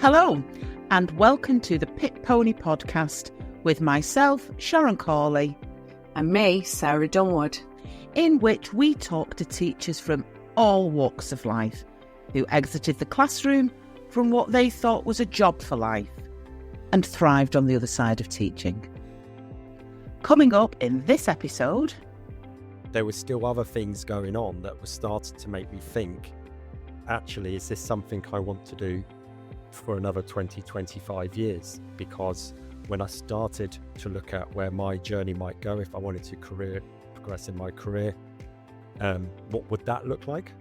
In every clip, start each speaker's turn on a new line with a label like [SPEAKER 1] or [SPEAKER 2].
[SPEAKER 1] Hello, and welcome to the Pit Pony podcast with myself, Sharon Cawley,
[SPEAKER 2] and me, Sarah Dunwood,
[SPEAKER 1] in which we talk to teachers from all walks of life who exited the classroom from what they thought was a job for life and thrived on the other side of teaching. Coming up in this episode,
[SPEAKER 3] there were still other things going on that were starting to make me think, actually, is this something I want to do for another 20, 25 years? Because when I started to look at where my journey might go, if I wanted to progress in my career, what would that look like?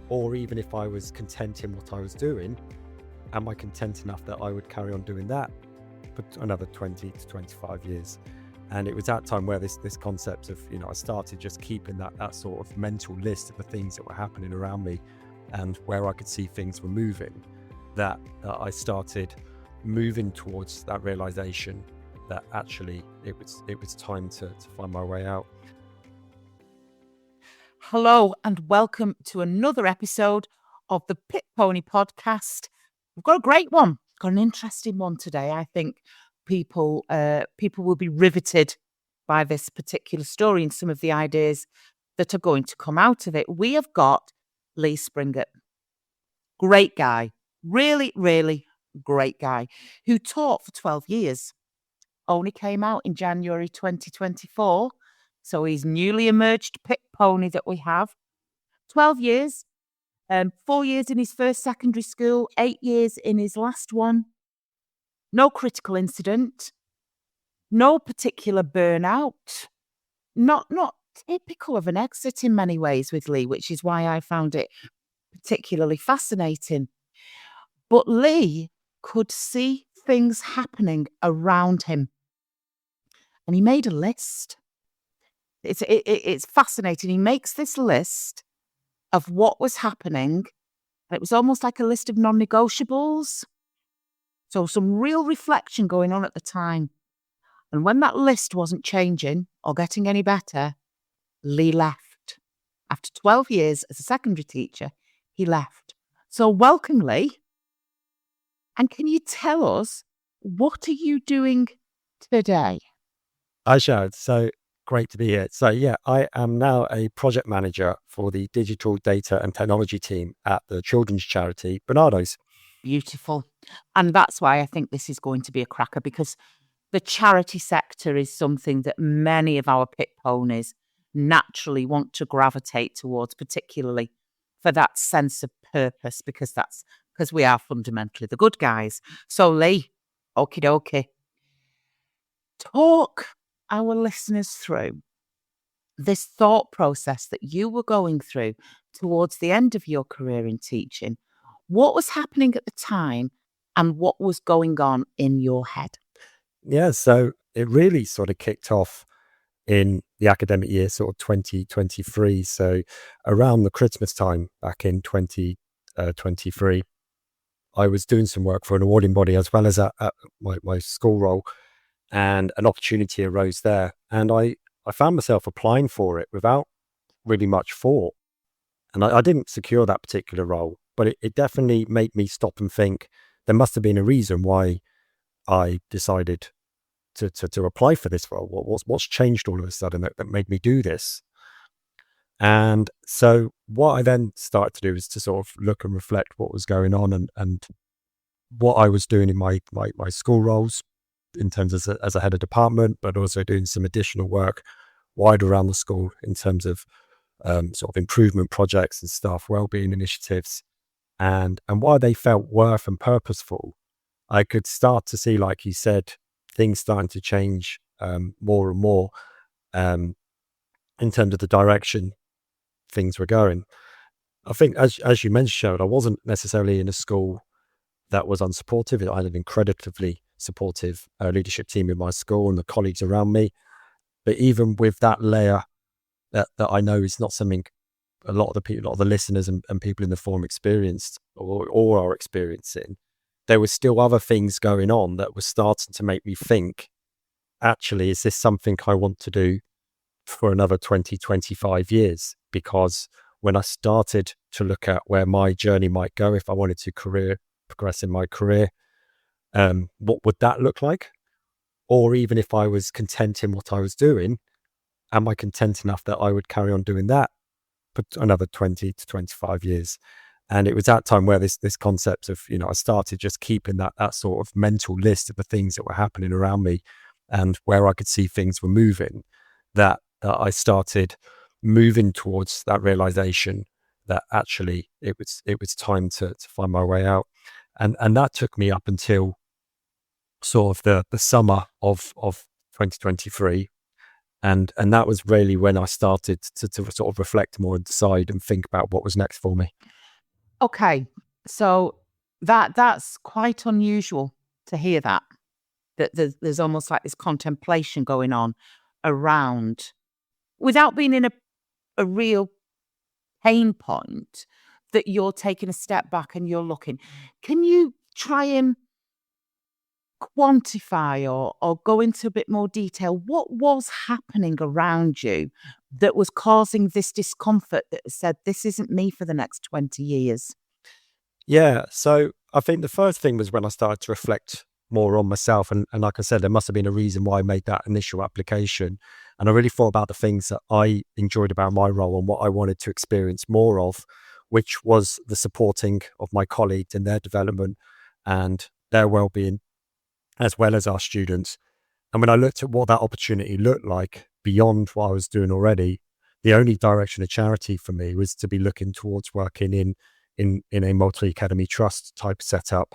[SPEAKER 3] Or even if I was content in what I was doing, am I content enough that I would carry on doing that for another 20 to 25 years? And it was that time where this concept of, I started just keeping that sort of mental list of the things that were happening around me and where I could see things were moving, that I started moving towards that realization that actually it was time to find my way out.
[SPEAKER 1] Hello and welcome to another episode of the Pit Pony podcast. We've got a great one, got an interesting one today. I think people will be riveted by this particular story and some of the ideas that are going to come out of it. We have got Lee Springett, great guy, really, really great guy, who taught for 12 years, only came out in January 2024. So he's newly emerged pit pony that we have. 12 years, 4 years in his first secondary school, 8 years in his last one. No critical incident, no particular burnout, not typical of an exit in many ways with Lee, which is why I found it particularly fascinating. But Lee could see things happening around him, and he made a list. It's fascinating. He makes this list of what was happening, and it was almost like a list of non-negotiables. So some real reflection going on at the time. And when that list wasn't changing or getting any better, Lee left. After 12 years as a secondary teacher, he left. So welcome, Lee. And can you tell us, what are you doing today?
[SPEAKER 3] Hi, Sharon. So great to be here. So yeah, I am now a project manager for the digital data and technology team at the children's charity Barnardos.
[SPEAKER 1] Beautiful. And that's why I think this is going to be a cracker, because the charity sector is something that many of our pit ponies naturally want to gravitate towards, particularly for that sense of purpose, because we are fundamentally the good guys. So Lee, okie dokie, talk our listeners through this thought process that you were going through towards the end of your career in teaching. What was happening at the time and what was going on in your head?
[SPEAKER 3] Yeah, so it really sort of kicked off in the academic year, sort of 2023. So around the Christmas time back in 2023, I was doing some work for an awarding body as well as at my school role, and an opportunity arose there. And I found myself applying for it without really much thought. And I didn't secure that particular role, but it definitely made me stop and think there must have been a reason why I decided to apply for this role. What's changed all of a sudden that made me do this? And so what I then started to do is to sort of look and reflect what was going on and what I was doing in my school roles in terms of as a head of department, but also doing some additional work wider around the school in terms of sort of improvement projects and staff wellbeing initiatives, and why they felt worth and purposeful. I could start to see, like you said, things starting to change more and more in terms of the direction things were going. I think, as you mentioned, Sharon, I wasn't necessarily in a school that was unsupportive. I had an incredibly supportive leadership team in my school and the colleagues around me. But even with that layer that I know is not something a lot of the listeners and people in the forum experienced or are experiencing, there were still other things going on that were starting to make me think, actually, is this something I want to do for another 20, 25 years? Because when I started to look at where my journey might go, if I wanted to progress in my career, what would that look like? Or even if I was content in what I was doing, am I content enough that I would carry on doing that for another 20 to 25 years? And it was that time where this concept of, I started just keeping that sort of mental list of the things that were happening around me and where I could see things were moving, that I started moving towards that realization that actually it was time to find my way out. And that took me up until sort of the summer of 2023. And that was really when I started to sort of reflect more and decide and think about what was next for me.
[SPEAKER 1] Okay, so that's quite unusual to hear that. That there's almost like this contemplation going on around, without being in a real pain point, that you're taking a step back and you're looking. Can you try and quantify or go into a bit more detail? What was happening around you that was causing this discomfort that said, this isn't me for the next 20 years?
[SPEAKER 3] Yeah. So I think the first thing was when I started to reflect more on myself. And like I said, there must have been a reason why I made that initial application. And I really thought about the things that I enjoyed about my role and what I wanted to experience more of, which was the supporting of my colleagues in their development and their well-being, as well as our students. And when I looked at what that opportunity looked like beyond what I was doing already, the only direction of charity for me was to be looking towards working in a multi-academy trust type setup.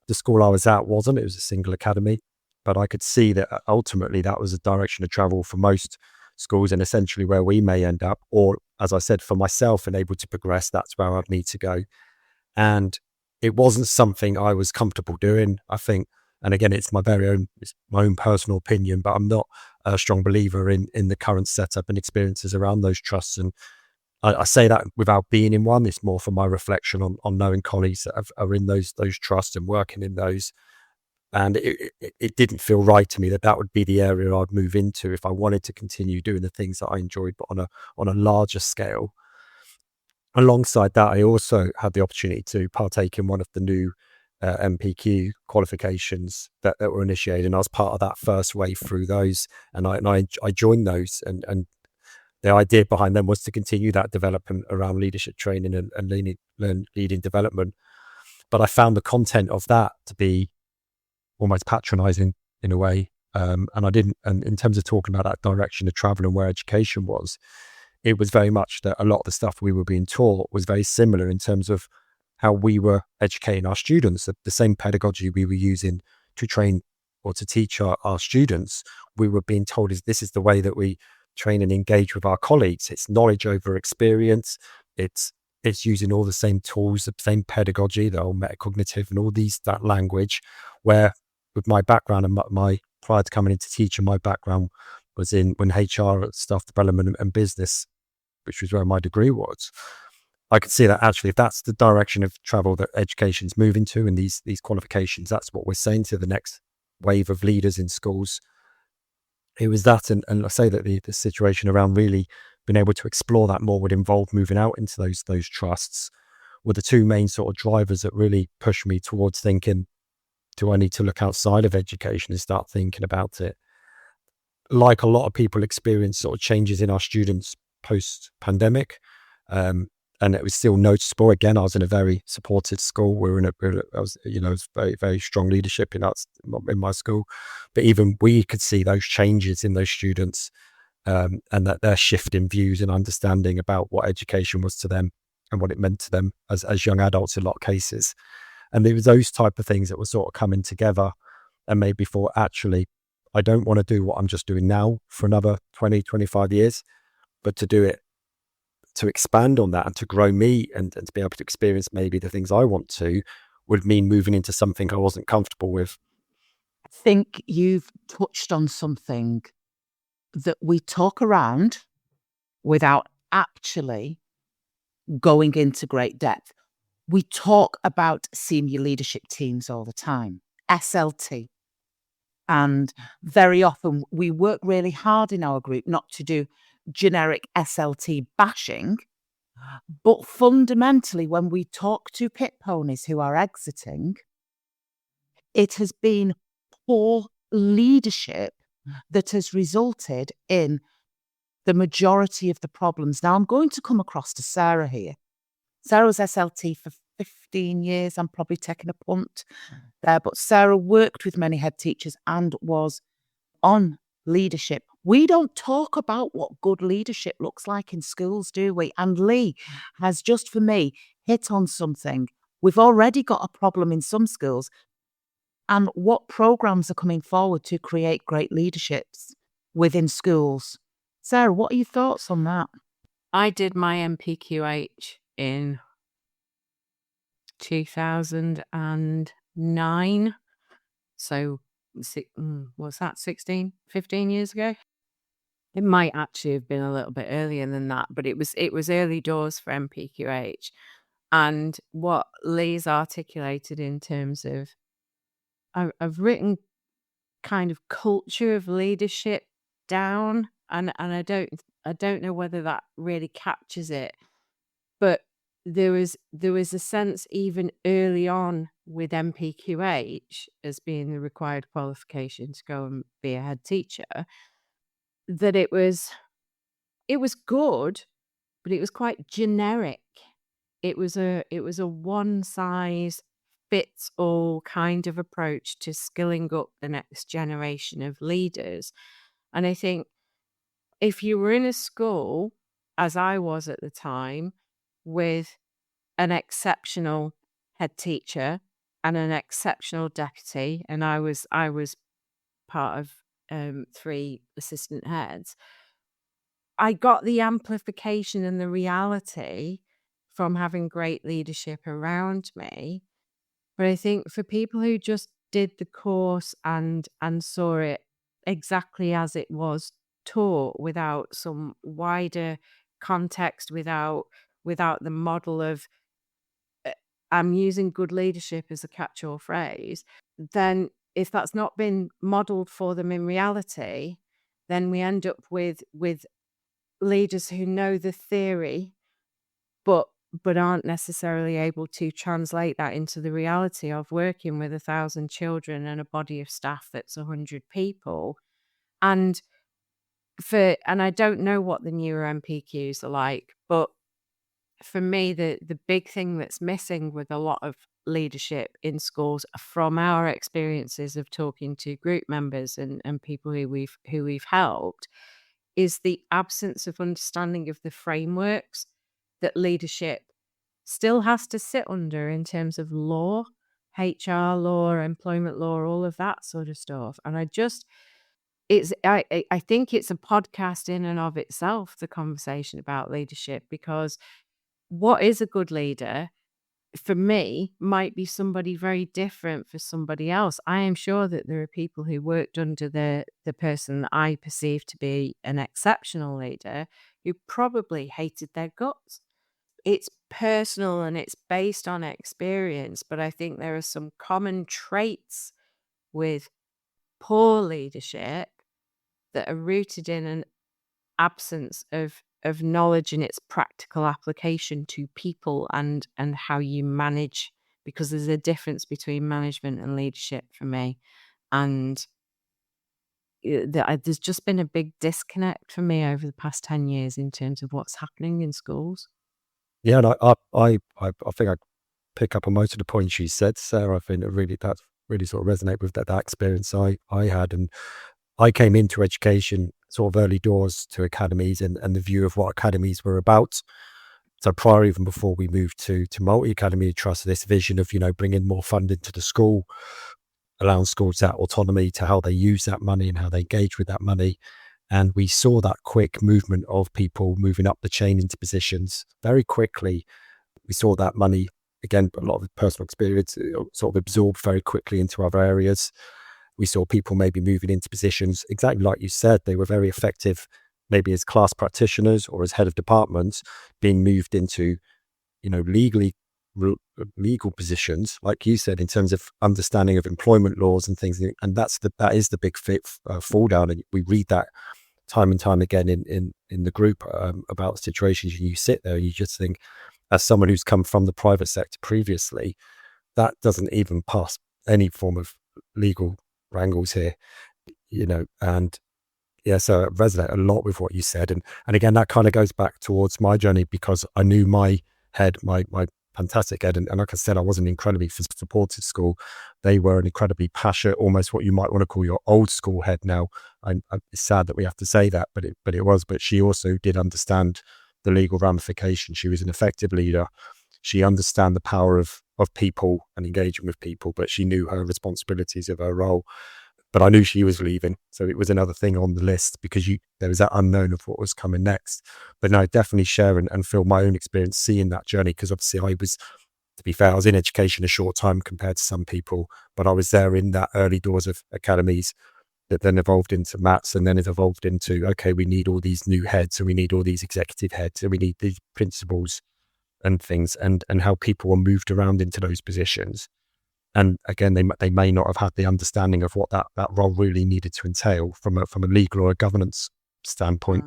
[SPEAKER 3] The school I was at wasn't, it was a single academy, but I could see that ultimately that was a direction of travel for most schools and essentially where we may end up, or as I said, for myself and able to progress, that's where I'd need to go. And it wasn't something I was comfortable doing, I think. And again, it's my own personal opinion, but I'm not a strong believer in the current setup and experiences around those trusts. And I say that without being in one. It's more for my reflection on knowing colleagues that are in those trusts and working in those. And it didn't feel right to me that would be the area I'd move into if I wanted to continue doing the things that I enjoyed, but on a larger scale. Alongside that, I also had the opportunity to partake in one of the new MPQ qualifications that were initiated, and I was part of that first wave through those, and I joined those, and the idea behind them was to continue that development around leadership training and leading development. But I found the content of that to be almost patronizing in a way, and I didn't. And in terms of talking about that direction of travel and where education was, it was very much that a lot of the stuff we were being taught was very similar in terms of how we were educating our students. The same pedagogy we were using to train or to teach our students, we were being told this is the way that we train and engage with our colleagues. It's knowledge over experience. It's using all the same tools, the same pedagogy, the whole metacognitive and all that language, where with my background and my prior to coming into teaching, my background was in HR, staff development and business, which was where my degree was. I could see that actually, if that's the direction of travel that education's moving to, and these qualifications, that's what we're saying to the next wave of leaders in schools. It was that, and I say that the situation around really being able to explore that more would involve moving out into those trusts, were the two main sort of drivers that really pushed me towards thinking, do I need to look outside of education and start thinking about it? Like a lot of people experience sort of changes in our students post-pandemic, and it was still noticeable. Again, I was in a very supported school. I was very, very strong leadership in my school, but even we could see those changes in those students, and that their shift in views and understanding about what education was to them and what it meant to them as young adults in a lot of cases. And it was those type of things that were sort of coming together and made me thought, actually, I don't want to do what I'm just doing now for another 20, 25 years, but to do it, to expand on that and to grow me and to be able to experience maybe the things I want to, would mean moving into something I wasn't comfortable with.
[SPEAKER 1] I think you've touched on something that we talk around without actually going into great depth. We talk about senior leadership teams all the time, SLT. And very often we work really hard in our group not to do generic SLT bashing, But fundamentally, when we talk to pit ponies who are exiting, it has been poor leadership that has resulted in the majority of the problems. Now, I'm going to come across to Sarah here. Sarah was SLT for 15 years. I'm probably taking a punt there, but Sarah worked with many head teachers and was on leadership. We don't talk about what good leadership looks like in schools, do we? And Lee has, just for me, hit on something. We've already got a problem in some schools. And what programs are coming forward to create great leaderships within schools? Sarah, what are your thoughts on that?
[SPEAKER 2] I did my MPQH in 2009. So, what's that, 16, 15 years ago? It might actually have been a little bit earlier than that, but it was early doors for MPQH. And what Lee's articulated in terms of, I've written kind of culture of leadership down, and I don't know whether that really captures it, but there was a sense even early on with MPQH as being the required qualification to go and be a head teacher, that it was good, but it was quite generic. It was a one size fits all kind of approach to skilling up the next generation of leaders. And I think if you were in a school, as I was at the time, with an exceptional head teacher and an exceptional deputy, and I was part of 3 assistant heads, I got the amplification and the reality from having great leadership around me. But I think for people who just did the course and saw it exactly as it was taught, without some wider context, without the model of I'm using good leadership as a catch-all phrase, then if that's not been modeled for them in reality, then we end up with leaders who know the theory, but aren't necessarily able to translate that into the reality of working with 1,000 children and a body of staff that's 100 people. And I don't know what the newer MPQs are like, but for me, the big thing that's missing with a lot of leadership in schools, from our experiences of talking to group members and people who we've helped, is the absence of understanding of the frameworks that leadership still has to sit under in terms of law, HR law, employment law, all of that sort of stuff. And I think it's a podcast in and of itself, the conversation about leadership, because what is a good leader for me might be somebody very different for somebody else. I am sure that there are people who worked under the person that I perceive to be an exceptional leader who probably hated their guts. It's personal and it's based on experience, but I think there are some common traits with poor leadership that are rooted in an absence of knowledge in its practical application to people and how you manage, because there's a difference between management and leadership for me. And there's just been a big disconnect for me over the past 10 years in terms of what's happening in schools.
[SPEAKER 3] Yeah, and I think I pick up on most of the points you said, Sarah. I think that really sort of resonate with that experience I had. And I came into education sort of early doors to academies and the view of what academies were about. So prior, even before we moved to multi-academy trust, this vision of, bringing more funding to the school, allowing schools that autonomy to how they use that money and how they engage with that money. And we saw that quick movement of people moving up the chain into positions very quickly. We saw that money, again, a lot of personal experience, sort of absorbed very quickly into other areas. We saw people maybe moving into positions, exactly like you said, they were very effective, maybe as class practitioners or as head of departments, being moved into, legal positions, like you said, in terms of understanding of employment laws and things. And that is the big fall down. And we read that time and time again in the group about situations, and you sit there and you just think, as someone who's come from the private sector previously, that doesn't even pass any form of legal wrangles here, and yeah, so I resonate a lot with what you said. And again, that kind of goes back towards my journey, because I knew my head, my fantastic head. And like I said, I was an incredibly supportive school. They were an incredibly passionate, almost what you might want to call your old school head now. It's sad that we have to say that, but it was. But she also did understand the legal ramifications. She was an effective leader. She understand the power of people and engaging with people, but she knew her responsibilities of her role. But I knew she was leaving, so it was another thing on the list, because there was that unknown of what was coming next. But no, definitely share and feel my own experience seeing that journey, because obviously to be fair, I was in education a short time compared to some people, but I was there in that early doors of academies that then evolved into MATs, and then it evolved into, okay, we need all these new heads, and we need all these executive heads, and we need these principals and things, and how people were moved around into those positions. And again, they may not have had the understanding of what that role really needed to entail from a legal or a governance standpoint.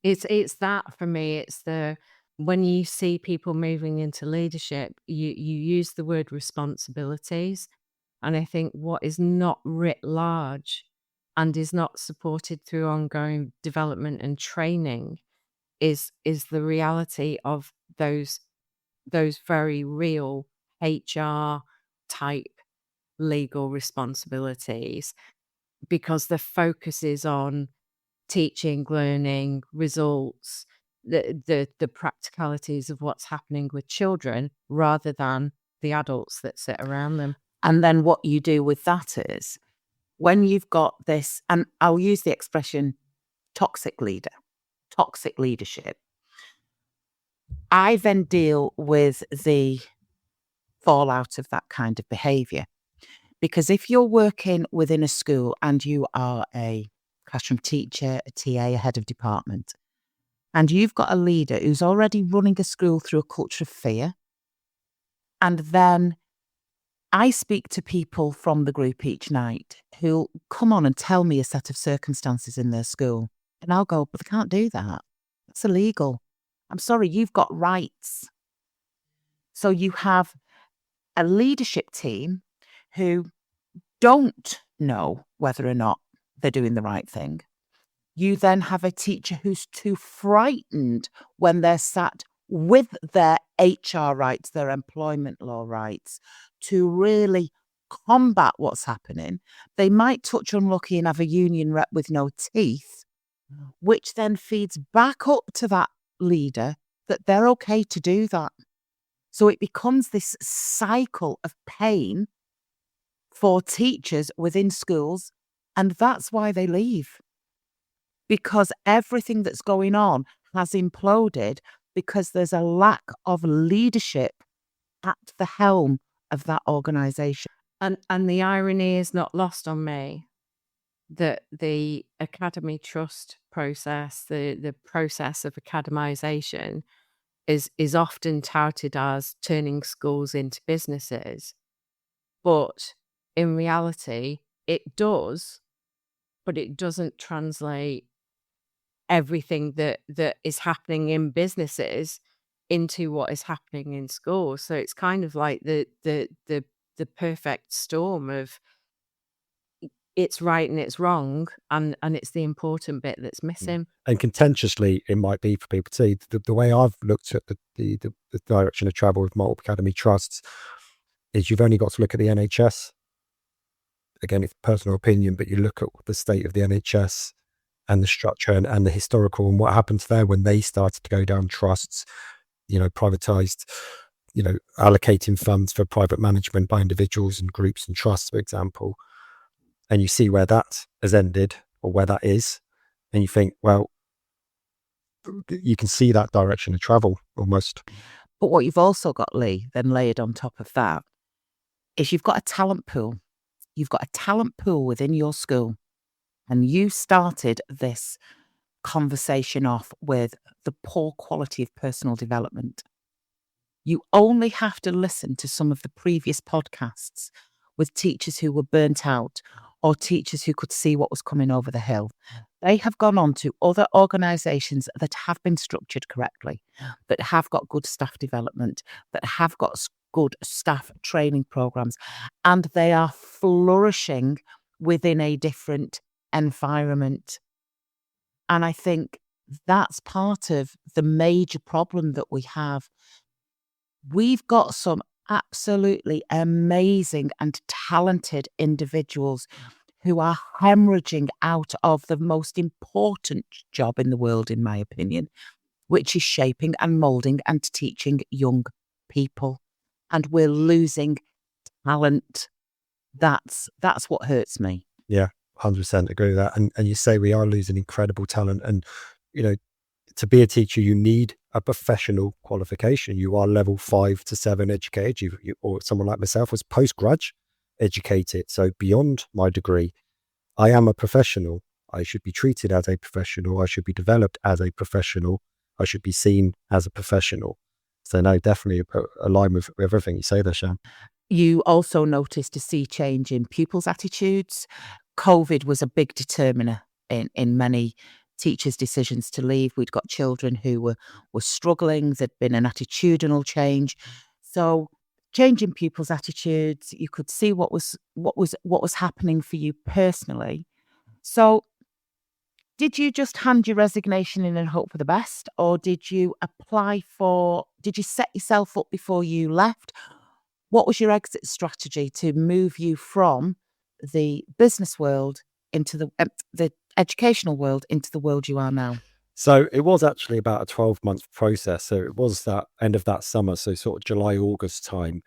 [SPEAKER 2] It's that for me. It's when you see people moving into leadership, you use the word responsibilities, and I think what is not writ large and is not supported through ongoing development and training is the reality of those very real HR type legal responsibilities, because the focus is on teaching, learning, results, the practicalities of what's happening with children, rather than the adults that sit around them.
[SPEAKER 1] And then what you do with that is, when you've got this, and I'll use the expression toxic leadership, I then deal with the fallout of that kind of behaviour. Because if you're working within a school and you are a classroom teacher, a TA, a head of department, and you've got a leader who's already running a school through a culture of fear, and then I speak to people from the group each night who'll come on and tell me a set of circumstances in their school, and I'll go, but they can't do that. That's illegal. I'm sorry, you've got rights. So you have a leadership team who don't know whether or not they're doing the right thing. You then have a teacher who's too frightened when they're sat with their HR rights, their employment law rights, to really combat what's happening. They might touch unlucky and have a union rep with no teeth, which then feeds back up to that leader that they're okay to do that. So it becomes this cycle of pain for teachers within schools, and that's why they leave. Because everything that's going on has imploded because there's a lack of leadership at the helm of that organisation.
[SPEAKER 2] And the irony is not lost on me that the academy trust process, the process of academisation, is often touted as turning schools into businesses. But in reality, it does, but it doesn't translate everything that is happening in businesses into what is happening in schools. So it's kind of like the perfect storm of it's right and it's wrong, and it's the important bit that's missing.
[SPEAKER 3] And contentiously, it might be for people to see the way I've looked at the direction of travel with multiple academy trusts is you've only got to look at the NHS. Again, it's personal opinion, but you look at the state of the NHS and the structure and the historical and what happens there when they started to go down trusts, privatized, allocating funds for private management by individuals and groups and trusts, for example. And you see where that has ended or where that is. And you think, well, you can see that direction of travel almost.
[SPEAKER 1] But what you've also got, Lee, then layered on top of that, is you've got a talent pool. You've got a talent pool within your school. And you started this conversation off with the poor quality of personal development. You only have to listen to some of the previous podcasts with teachers who were burnt out or teachers who could see what was coming over the hill. They have gone on to other organisations that have been structured correctly, that have got good staff development, that have got good staff training programs, and they are flourishing within a different environment. And I think that's part of the major problem that we have. We've got some absolutely amazing and talented individuals who are hemorrhaging out of the most important job in the world, in my opinion, which is shaping and moulding and teaching young people. And we're losing talent. That's what hurts me.
[SPEAKER 3] Yeah, 100% agree with that. And you say we are losing incredible talent. And, you know, to be a teacher, you need a professional qualification. You are level 5 to 7 educated. You or someone like myself was postgrad educated. So beyond my degree, I am a professional. I should be treated as a professional. I should be developed as a professional. I should be seen as a professional. So no, definitely align with everything you say there, Shan.
[SPEAKER 1] You also noticed a sea change in pupils' attitudes. COVID was a big determiner in many teachers' decisions to leave. We'd got children who were struggling. There'd been an attitudinal change. So change in pupils' attitudes, you could see what was happening for you personally. So did you just hand your resignation in and hope for the best? Or did you set yourself up before you left? What was your exit strategy to move you from the business world into the educational world into the world you are now?
[SPEAKER 3] So it was actually about a 12-month process. So it was that end of that summer, so sort of July, August time.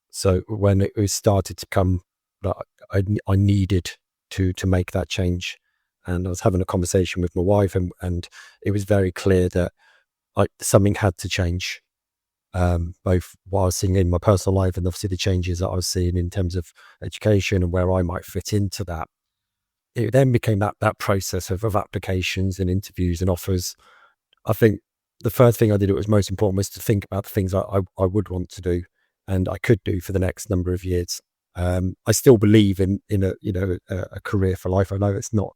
[SPEAKER 3] So when it started to come, that I needed to make that change. And I was having a conversation with my wife, and it was very clear that something had to change. Both what I was seeing in my personal life and obviously the changes that I was seeing in terms of education and where I might fit into that. It then became that process of applications and interviews and offers. I think the first thing I did, it was most important, was to think about the things I would want to do and I could do for the next number of years. I still believe in a career for life. I know it's not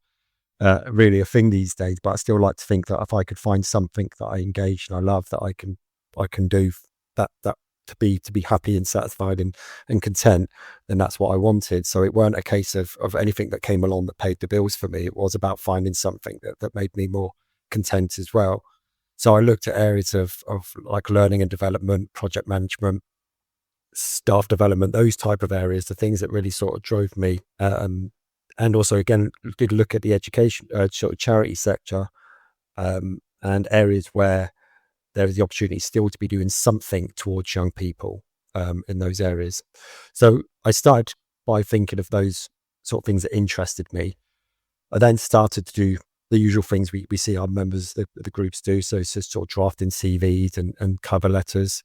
[SPEAKER 3] really a thing these days, but I still like to think that if I could find something that I engage and I love, that I can do that to be happy and satisfied and content, then that's what I wanted. So it weren't a case of anything that came along that paid the bills for me. It was about finding something that made me more content as well. So I looked at areas of like learning and development, project management, staff development, those type of areas, the things that really sort of drove me. And also, again, did look at the education, sort of charity sector, and areas where there is the opportunity still to be doing something towards young people in those areas. So I started by thinking of those sort of things that interested me. I then started to do the usual things we see our members, the groups do. So sort of drafting CVs and cover letters,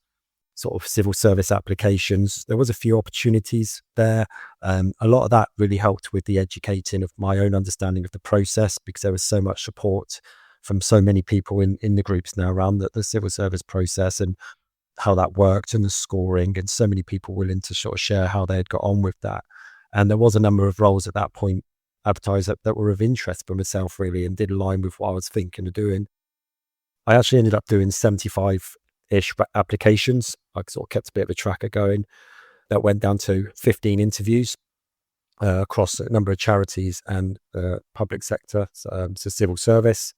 [SPEAKER 3] sort of civil service applications. There was a few opportunities there. A lot of that really helped with the educating of my own understanding of the process, because there was so much support from so many people in the groups now around the civil service process and how that worked and the scoring, and so many people willing to sort of share how they had got on with that. And there was a number of roles at that point advertised that were of interest for myself, really, and did align with what I was thinking of doing. I actually ended up doing 75-ish applications. I sort of kept a bit of a tracker going. That went down to 15 interviews across a number of charities and public sector, so civil service.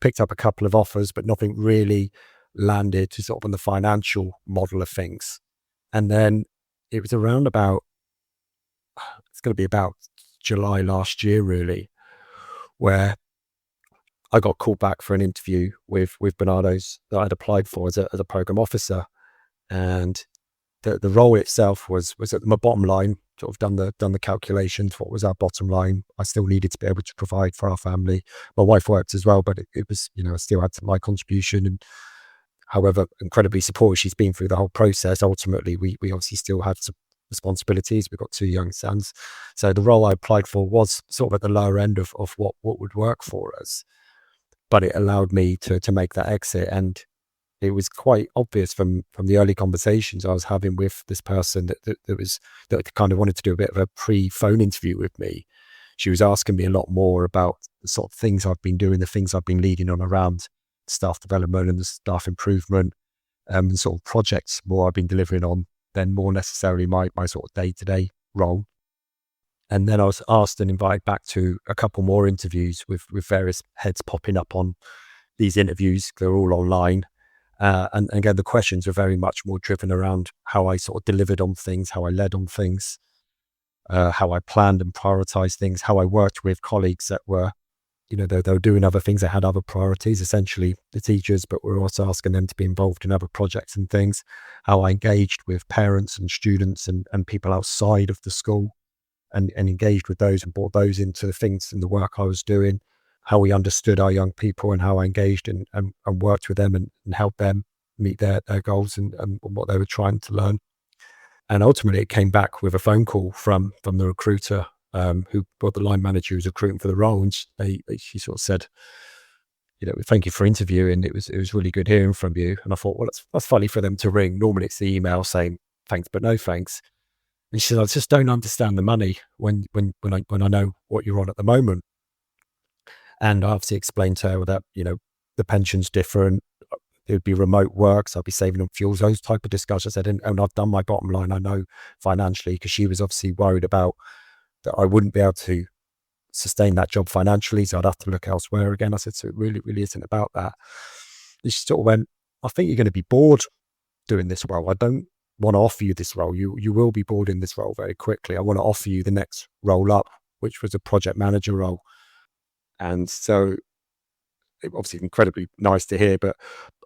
[SPEAKER 3] Picked up a couple of offers, but nothing really landed to sort of on the financial model of things. And then it was around about, it's going to be about July last year, really, where I got called back for an interview with Barnardos that I'd applied for as a program officer. And the role itself was at my bottom line, sort of done the calculations, what was our bottom line. I still needed to be able to provide for our family. My wife worked as well, but it was, I still had my contribution. And however incredibly supportive she's been through the whole process, ultimately we obviously still had some responsibilities. We've got 2 young sons. So the role I applied for was sort of at the lower end of what would work for us. But it allowed me to make that exit. And it was quite obvious from the early conversations I was having with this person that kind of wanted to do a bit of a pre-phone interview with me. She was asking me a lot more about the sort of things I've been doing, the things I've been leading on around staff development and the staff improvement, and sort of projects more I've been delivering on than more necessarily my sort of day-to-day role. And then I was asked and invited back to a couple more interviews with various heads popping up on these interviews. They're all online. And again, the questions are very much more driven around how I sort of delivered on things, how I led on things, how I planned and prioritized things, how I worked with colleagues that were, they were doing other things. They had other priorities, essentially the teachers, but we're also asking them to be involved in other projects and things, how I engaged with parents and students and people outside of the school and engaged with those and brought those into the things and the work I was doing, how we understood our young people and how I engaged and worked with them and helped them meet their goals and what they were trying to learn. And ultimately it came back with a phone call from the recruiter, who brought the line manager who's recruiting for the role. And she sort of said, thank you for interviewing. It was really good hearing from you. And I thought, well, that's funny for them to ring. Normally it's the email saying thanks, but no thanks. And she said, I just don't understand the money when I know what you're on at the moment. And I obviously explained to her that, the pension's different. It would be remote work, so I'd be saving on fuels, those type of discussions. I said, and I've done my bottom line, I know financially, because she was obviously worried about that I wouldn't be able to sustain that job financially, so I'd have to look elsewhere again. I said, so it really, really isn't about that. And she sort of went, I think you're going to be bored doing this role. I don't want to offer you this role. You will be bored in this role very quickly. I want to offer you the next role up, which was a project manager role. And so it obviously incredibly nice to hear, but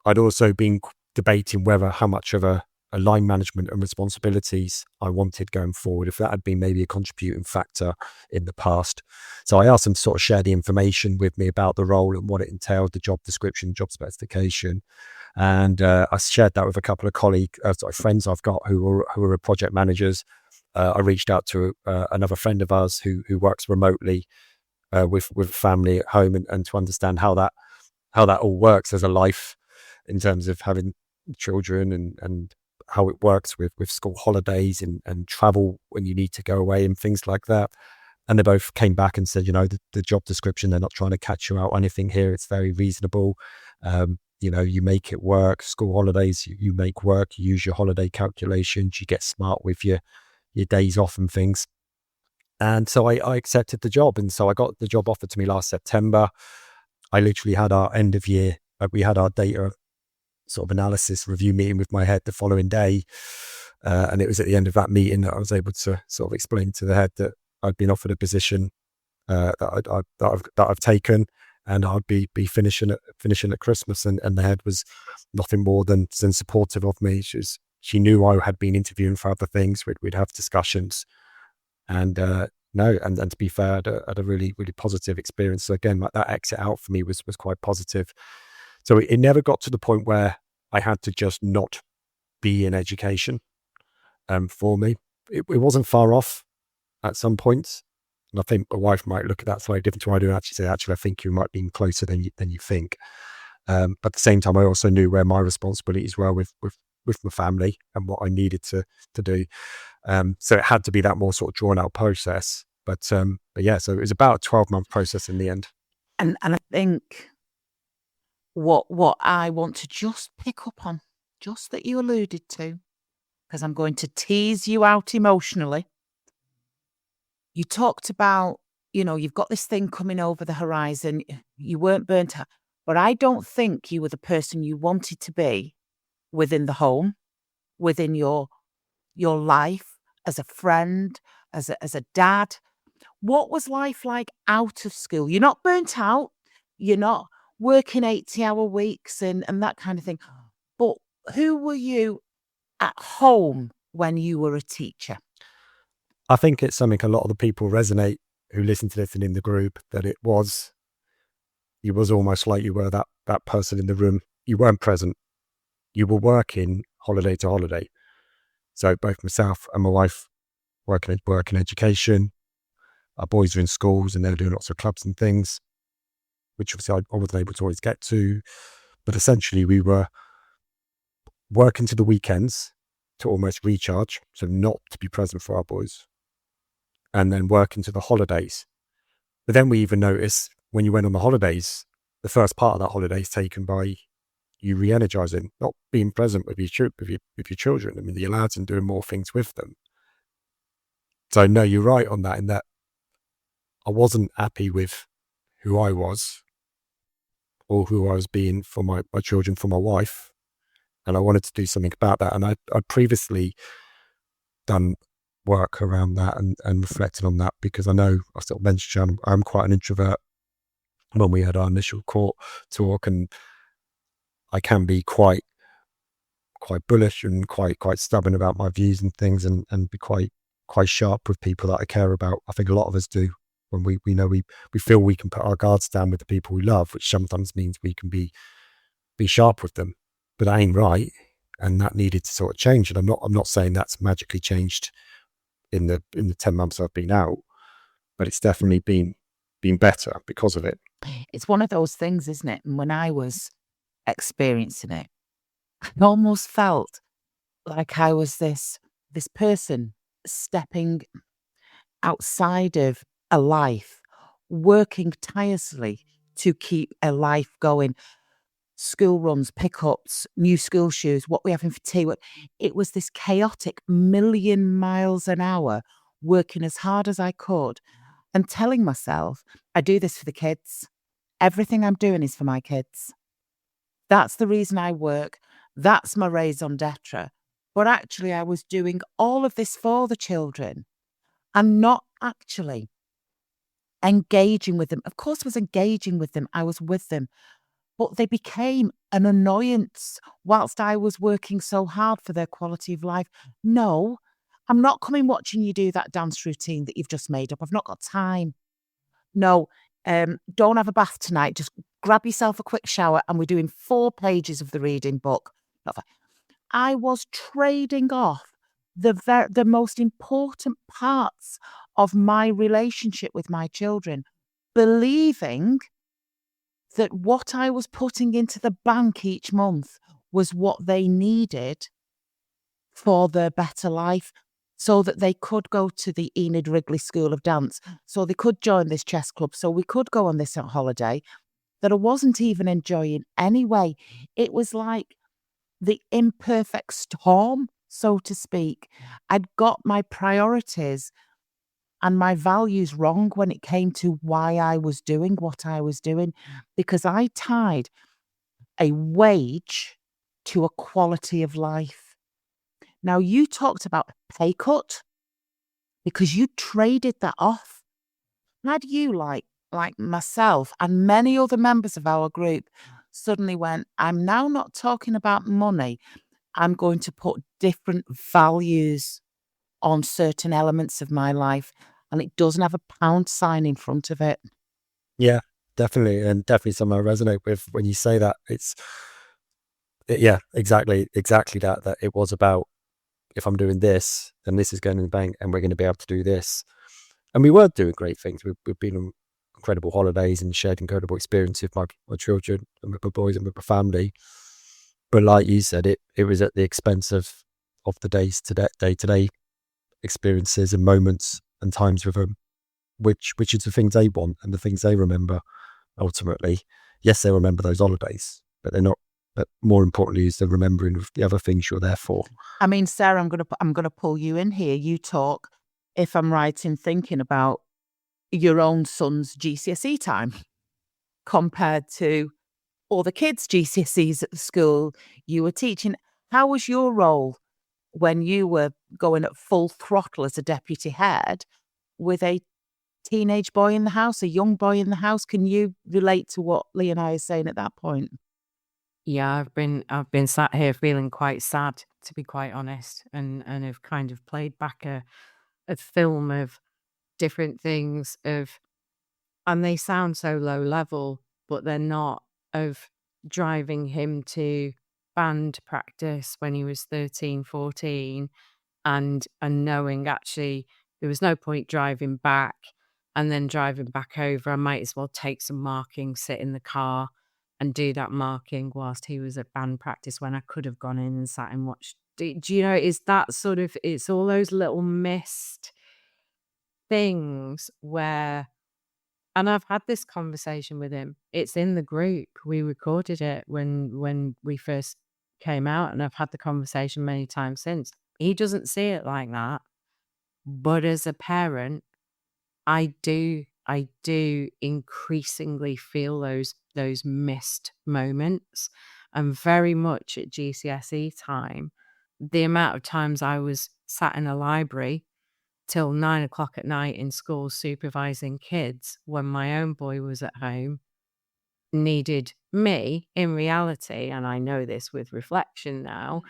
[SPEAKER 3] I'd also been debating whether how much of a line management and responsibilities I wanted going forward, if that had been maybe a contributing factor in the past. So I asked them to sort of share the information with me about the role and what it entailed, the job description, job specification. And I shared that with a couple of friends I've got who are project managers. I reached out to another friend of ours who works remotely with family at home and to understand how that all works as a life in terms of having children and how it works with school holidays and travel when you need to go away and things like that. And they both came back and said, the job description, they're not trying to catch you out on anything here. It's very reasonable. You make it work. School holidays, you make work. You use your holiday calculations. You get smart with your days off and things. And so I accepted the job. And so I got the job offered to me last September. I literally had our end of year, we had our data sort of analysis review meeting with my head the following day. And it was at the end of that meeting that I was able to sort of explain to the head that I'd been offered a position that I've taken, and I'd be finishing at Christmas. And the head was nothing more than supportive of me. She knew I had been interviewing for other things. We'd have discussions. And and to be fair, I had a really, really positive experience. So again, like that exit out for me was quite positive. So it never got to the point where I had to just not be in education. For me, it wasn't far off at some points. And I think my wife might look at that slightly different to what I do and actually say, I think you might be closer than you think. But at the same time, I also knew where my responsibilities were with my family and what I needed to do. So it had to be that more sort of drawn out process. But yeah, so it was about a 12-month process in the end.
[SPEAKER 1] And I think what I want to just pick up on, just that you alluded to, because I'm going to tease you out emotionally. You talked about, you've got this thing coming over the horizon. You weren't burnt out, but I don't think you were the person you wanted to be within the home, within your life, as a friend, as a dad. What was life like out of school? You're not burnt out. You're not working 80-hour weeks and that kind of thing. But who were you at home when you were a teacher?
[SPEAKER 3] I think it's something a lot of the people resonate who listen to this and in the group, that it was almost like you were that person in the room. You weren't present. You were working holiday to holiday. So both myself and my wife work in education. Our boys are in schools and they're doing lots of clubs and things, which obviously I wasn't able to always get to. But essentially we were work into the weekends to almost recharge, so not to be present for our boys, and then work into the holidays. But then we even noticed when you went on the holidays, the first part of that holiday is taken by you re-energizing, not being present with your children. I mean, the lads and doing more things with them. So no, you're right on that, in that I wasn't happy with who I was or who I was being for my children, for my wife. And I wanted to do something about that. And I'd previously done work around that and reflected on that, because I know I sort of mentioned I'm quite an introvert when we had our initial court talk, and I can be quite bullish and quite stubborn about my views and things, and be quite sharp with people that I care about. I think a lot of us do, when we know we feel we can put our guards down with the people we love, which sometimes means we can be sharp with them. But that ain't right, and that needed to sort of change. And I'm not saying that's magically changed in the 10 months I've been out, but it's definitely been better because of it.
[SPEAKER 1] It's one of those things, isn't it? And when I was experiencing it, I almost felt like I was this person stepping outside of a life, working tirelessly to keep a life going. School runs, pickups, new school shoes, what we having for tea. It was this chaotic 1,000,000 miles an hour, working as hard as I could and telling myself, I do this for the kids. Everything I'm doing is for my kids. That's the reason I work. That's my raison d'etre. But actually, I was doing all of this for the children and not actually engaging with them. Of course, I was engaging with them. I was with them. But they became an annoyance whilst I was working so hard for their quality of life. No, I'm not coming watching you do that dance routine that you've just made up. I've not got time. No, don't have a bath tonight. Just grab yourself a quick shower, and we're doing 4 pages of the reading book. I was trading off the most important parts of my relationship with my children, believing that what I was putting into the bank each month was what they needed for their better life, so that they could go to the Enid Wrigley School of Dance, so they could join this chess club, so we could go on this holiday that I wasn't even enjoying anyway. It was like the imperfect storm, so to speak. I'd got my priorities and my values wrong when it came to why I was doing what I was doing, because I tied a wage to a quality of life. Now, you talked about pay cut because you traded that off. Had you, like myself and many other members of our group, suddenly went, I'm now not talking about money. I'm going to put different values on certain elements of my life, and it doesn't have a pound sign in front of it.
[SPEAKER 3] Yeah, definitely. And definitely something I resonate with when you say that. Yeah, exactly that it was about, if I'm doing this, then this is going in the bank and we're going to be able to do this. And we were doing great things. We've been on incredible holidays and shared incredible experiences with my children and with my boys and with my family. But like you said, it was at the expense of the day-to-day experiences and moments and times with them, which is the things they want and the things they remember ultimately. Yes, they remember those holidays, but they're not. But more importantly, is the remembering of the other things you're there for.
[SPEAKER 1] I mean, Sarah, I'm gonna pull you in here. You talk, if I'm right in thinking, about your own son's GCSE time compared to all the kids' GCSEs at the school you were teaching. How was your role when you were going at full throttle as a deputy head with a teenage boy in the house, a young boy in the house? Can you relate to what Lee and I are saying at that point?
[SPEAKER 2] Yeah, I've been sat here feeling quite sad, to be quite honest, and have kind of played back a film of different things and they sound so low level, but they're not, of driving him to band practice when he was 13, 14, and knowing actually there was no point driving back and then driving back over. I might as well take some marking, sit in the car and do that marking whilst he was at band practice when I could have gone in and sat and watched. Do you know, is that sort of, it's all those little missed things where, and I've had this conversation with him. It's in the group. We recorded it when we first came out, and I've had the conversation many times since. He doesn't see it like that. But as a parent, I do increasingly feel those missed moments. And very much at GCSE time, the amount of times I was sat in a library till 9 o'clock at night in school supervising kids when my own boy was at home needed me in reality, and I know this with reflection now,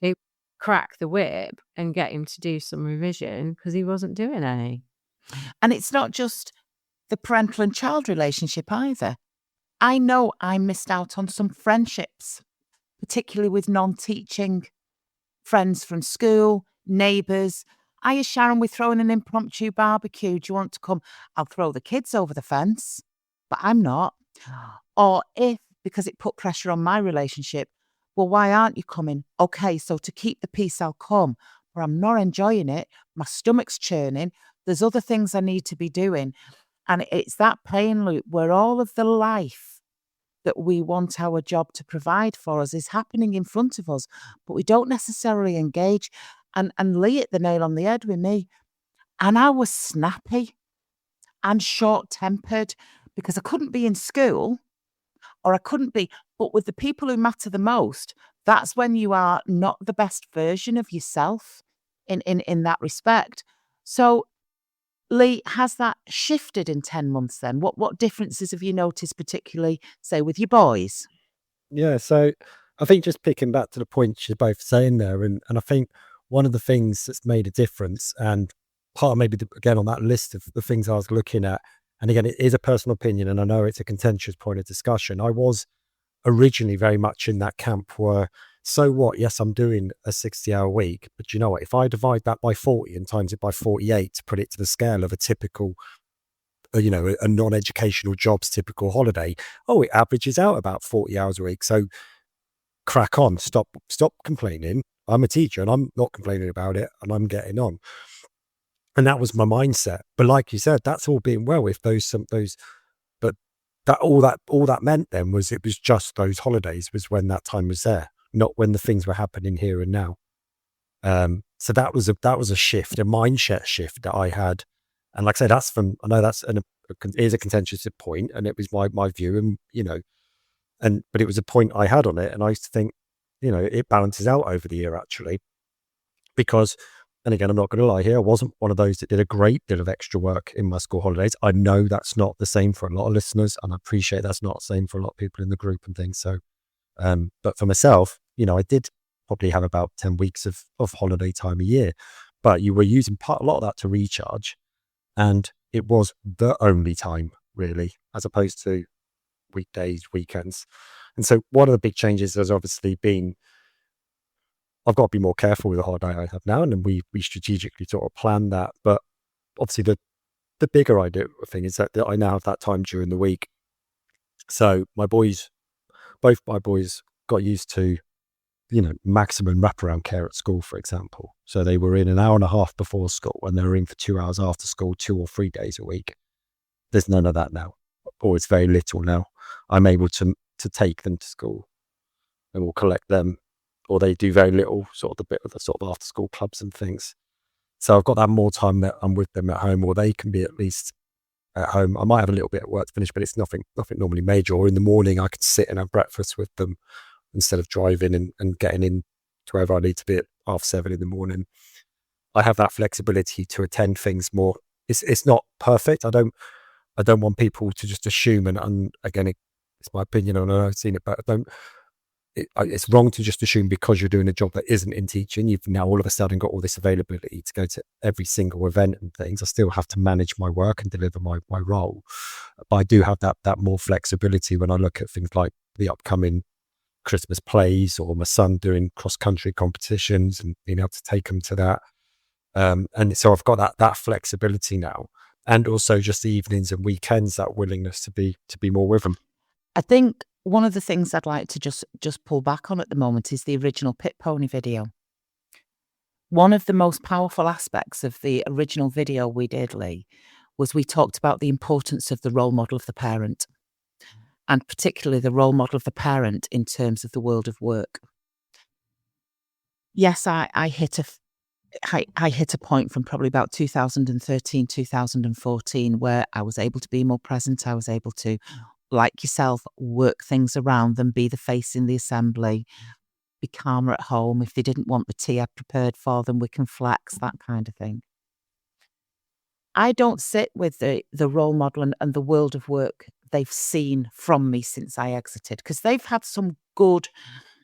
[SPEAKER 2] to crack the whip and get him to do some revision because he wasn't doing any.
[SPEAKER 1] And it's not just the parental and child relationship either. I know I missed out on some friendships, particularly with non-teaching friends from school, neighbours. Hiya, Sharon, we're throwing an impromptu barbecue. Do you want to come? I'll throw the kids over the fence, but I'm not. Or if, because it put pressure on my relationship, well, why aren't you coming? Okay, so to keep the peace, I'll come, but I'm not enjoying it. My stomach's churning. There's other things I need to be doing. And it's that pain loop where all of the life that we want our job to provide for us is happening in front of us, but we don't necessarily engage. And Lee hit the nail on the head with me. And I was snappy and short-tempered because I couldn't be in school, or I couldn't be, but with the people who matter the most, that's when you are not the best version of yourself in that respect. So Lee, has that shifted in 10 months then? What differences have you noticed, particularly, say, with your boys?
[SPEAKER 3] Yeah, so I think just picking back to the point you're both saying there, and I think one of the things that's made a difference, and part of maybe, again, on that list of the things I was looking at, and again, it is a personal opinion, and I know it's a contentious point of discussion. I was originally very much in that camp where, so what? Yes, I'm doing a 60-hour week, but you know what? If I divide that by 40 and times it by 48 to put it to the scale of a typical, a non-educational job's typical holiday, it averages out about 40 hours a week. So crack on, stop complaining. I'm a teacher and I'm not complaining about it, and I'm getting on. And that was my mindset. But like you said, that's all being well if those, but that all that meant then was it was just those holidays was when that time was there, not when the things were happening here and now. So that was a shift, a mindset shift that I had. And like I said, I know that's is a contentious point, and it was my view, and but it was a point I had on it, and I used to think, it balances out over the year actually, because, and again, I'm not going to lie here, I wasn't one of those that did a great deal of extra work in my school holidays. I know that's not the same for a lot of listeners, and I appreciate that's not the same for a lot of people in the group and things. So, but for myself, I did probably have about 10 weeks of holiday time a year, but you were using a lot of that to recharge, and it was the only time really, as opposed to weekdays, weekends. And so one of the big changes has obviously been, I've got to be more careful with the holiday I have now, and then we strategically sort of plan that. But obviously the bigger thing is that I now have that time during the week. So both my boys got used to, maximum wraparound care at school, for example. So they were in an hour and a half before school, and they were in for 2 hours after school, 2 or 3 days a week. There's none of that now, or it's very little now. I'm able to take them to school, and we'll collect them, or they do very little, sort of the bit of the sort of after school clubs and things. So I've got that more time that I'm with them at home, or they can be at least at home. I might have a little bit of work to finish, but it's nothing normally major. Or in the morning, I could sit and have breakfast with them instead of driving and getting in to wherever I need to be at 7:30 in the morning. I have that flexibility to attend things more. It's not perfect. I don't want people to just assume, and again, it's my opinion, and I've seen it, but it's wrong to just assume because you're doing a job that isn't in teaching, you've now all of a sudden got all this availability to go to every single event and things. I still have to manage my work and deliver my role, but I do have that more flexibility when I look at things like the upcoming Christmas plays, or my son doing cross-country competitions and being able to take them to that. And so I've got that flexibility now, and also just the evenings and weekends, that willingness to be more with them.
[SPEAKER 1] I think one of the things I'd like to just pull back on at the moment is the original Pit Pony video. One of the most powerful aspects of the original video we did, Lee, was we talked about the importance of the role model of the parent, and particularly the role model of the parent in terms of the world of work. Yes, I hit a point from probably about 2013, 2014, where I was able to be more present. I was able to, like yourself, work things around them, be the face in the assembly, be calmer at home. If they didn't want the tea I prepared for them, we can flex, that kind of thing. I don't sit with the role model and the world of work they've seen from me since I exited, because they've had some good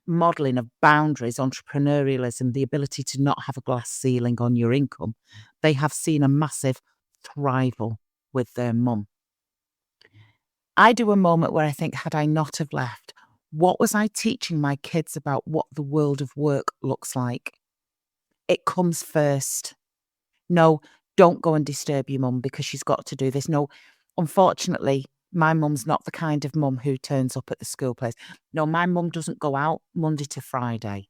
[SPEAKER 1] modelling of boundaries, entrepreneurialism, the ability to not have a glass ceiling on your income. They have seen a massive thrival with their mum. I do a moment where I think, had I not have left, what was I teaching my kids about what the world of work looks like? It comes first. No, don't go and disturb your mum because she's got to do this. No, unfortunately, my mum's not the kind of mum who turns up at the school place. No, my mum doesn't go out Monday to Friday.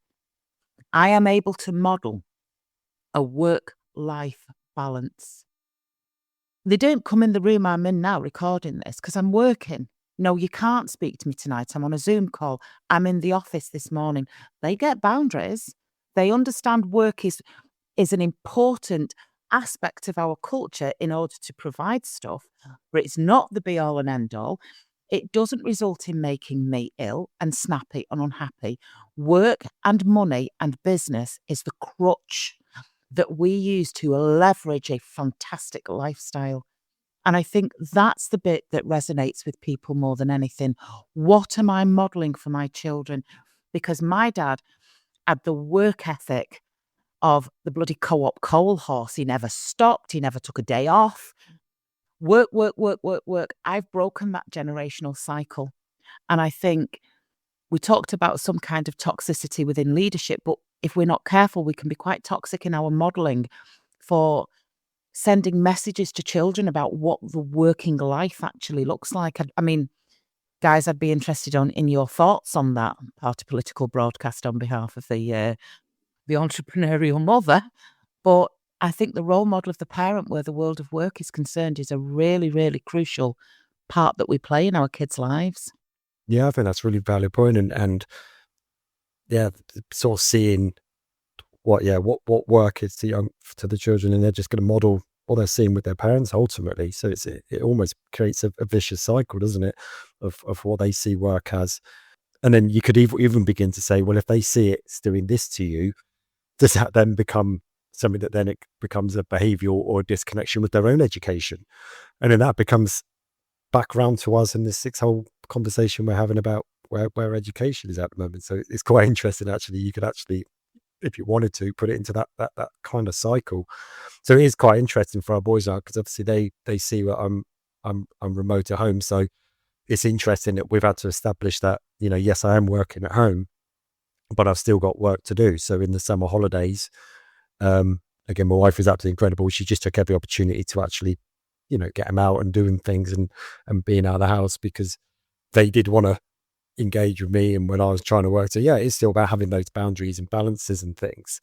[SPEAKER 1] I am able to model a work-life balance. They don't come in the room I'm in now recording this because I'm working. No, you can't speak to me tonight. I'm on a Zoom call. I'm in the office this morning. They get boundaries. They understand work is an important aspect of our culture in order to provide stuff, but it's not the be-all and end-all. It doesn't result in making me ill and snappy and unhappy. Work and money and business is the crutch that we use to leverage a fantastic lifestyle. And I think that's the bit that resonates with people more than anything. What am I modelling for my children? Because my dad had the work ethic of the bloody co-op coal horse. He never stopped. He never took a day off. Work, work, work, work, work. I've broken that generational cycle. And I think we talked about some kind of toxicity within leadership, but if we're not careful, we can be quite toxic in our modelling for sending messages to children about what the working life actually looks like. I mean, guys, I'd be interested in your thoughts on that party political broadcast on behalf of the entrepreneurial mother. But I think the role model of the parent where the world of work is concerned is a really, really crucial part that we play in our kids' lives.
[SPEAKER 3] Yeah, I think that's a really valid point. And yeah, sort of seeing what work is to the children, and they're just going to model what they're seeing with their parents ultimately. So it almost creates a vicious cycle, doesn't it, of what they see work as. And then you could even begin to say, well, if they see it's doing this to you, does that then become something that then it becomes a behavioural or a disconnection with their own education? And then that becomes back round to us in this whole conversation we're having about where education is at the moment. So it's quite interesting, actually. You could actually, if you wanted to, put it into that kind of cycle. So it is quite interesting for our boys now, because obviously they see that I'm remote at home. So it's interesting that we've had to establish that, yes, I am working at home, but I've still got work to do. So in the summer holidays, again, my wife is absolutely incredible. She just took every opportunity to actually, get them out and doing things and being out of the house, because they did want to engage with me. And when I was trying to work, so yeah, it's still about having those boundaries and balances and things.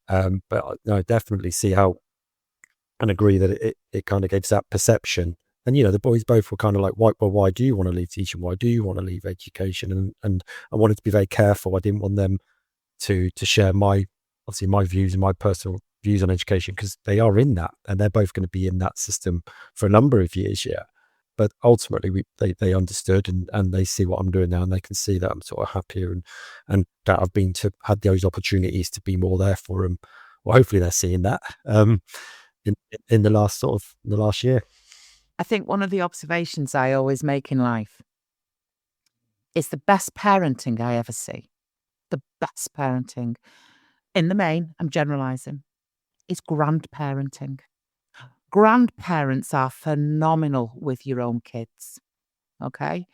[SPEAKER 3] But I definitely see how and agree that it kind of gives that perception. And, the boys both were kind of like, why do you want to leave teaching? Why do you want to leave education? And I wanted to be very careful. I didn't want them to share my views and my personal views on education, because they are in that, and they're both going to be in that system for a number of years yet. But ultimately, they understood, and they see what I'm doing now, and they can see that I'm sort of happier, and that I've had those opportunities to be more there for them. Well, hopefully they're seeing that in the last year.
[SPEAKER 1] I think one of the observations I always make in life is the best parenting I ever see. The best parenting, in the main, I'm generalising, is grandparenting. Grandparents are phenomenal with your own kids, okay?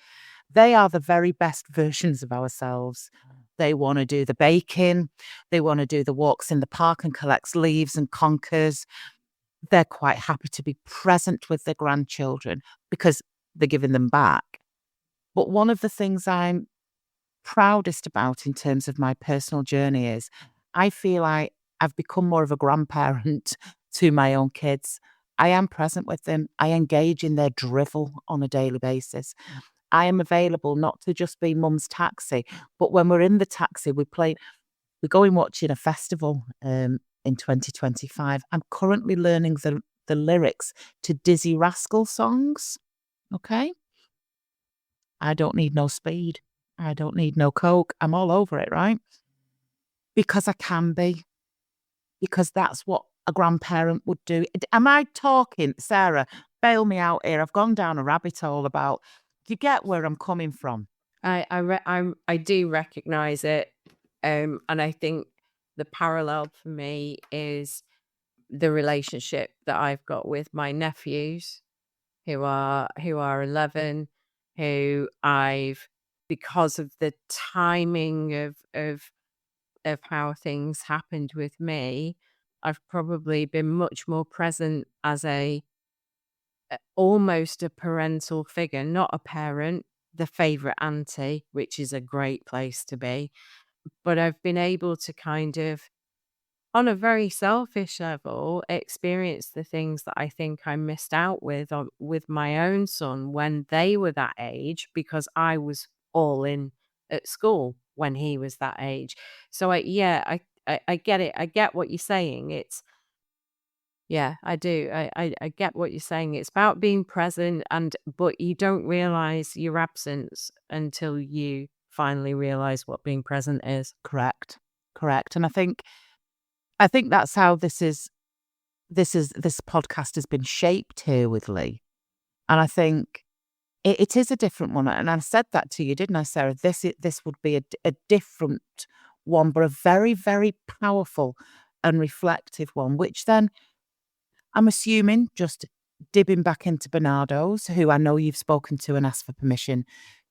[SPEAKER 1] They are the very best versions of ourselves. They want to do the baking. They want to do the walks in the park and collect leaves and conkers. They're quite happy to be present with their grandchildren because they're giving them back. But one of the things I'm proudest about in terms of my personal journey is I feel I've become more of a grandparent to my own kids. I am present with them. I engage in their drivel on a daily basis. I am available not to just be mum's taxi, but when we're in the taxi, we're going watching a festival in 2025. I'm currently learning the lyrics to Dizzy Rascal songs. Okay. I don't need no speed. I don't need no coke. I'm all over it, right? Because I can be. Because that's what a grandparent would do. Am I talking, Sarah? Bail me out here. I've gone down a rabbit hole about. Do you get where I'm coming from?
[SPEAKER 2] I do recognize it, and I think the parallel for me is the relationship that I've got with my nephews, who are 11, who I've, because of the timing of how things happened with me, I've probably been much more present as almost a parental figure, not a parent, the favorite auntie, which is a great place to be. But I've been able to kind of, on a very selfish level, experience the things that I think I missed out with my own son when they were that age, because I was all in at school when he was that age. So I get it. I get what you're saying. Yeah, I do. I get what you're saying. It's about being present, but you don't realize your absence until you finally realize what being present is.
[SPEAKER 1] Correct. And I think that's how this podcast has been shaped here with Lee. And I think it is a different one. And I said that to you, didn't I, Sarah? This would be a different one, but a very, very powerful and reflective one, which then I'm assuming, just dipping back into Barnardos, who I know you've spoken to and asked for permission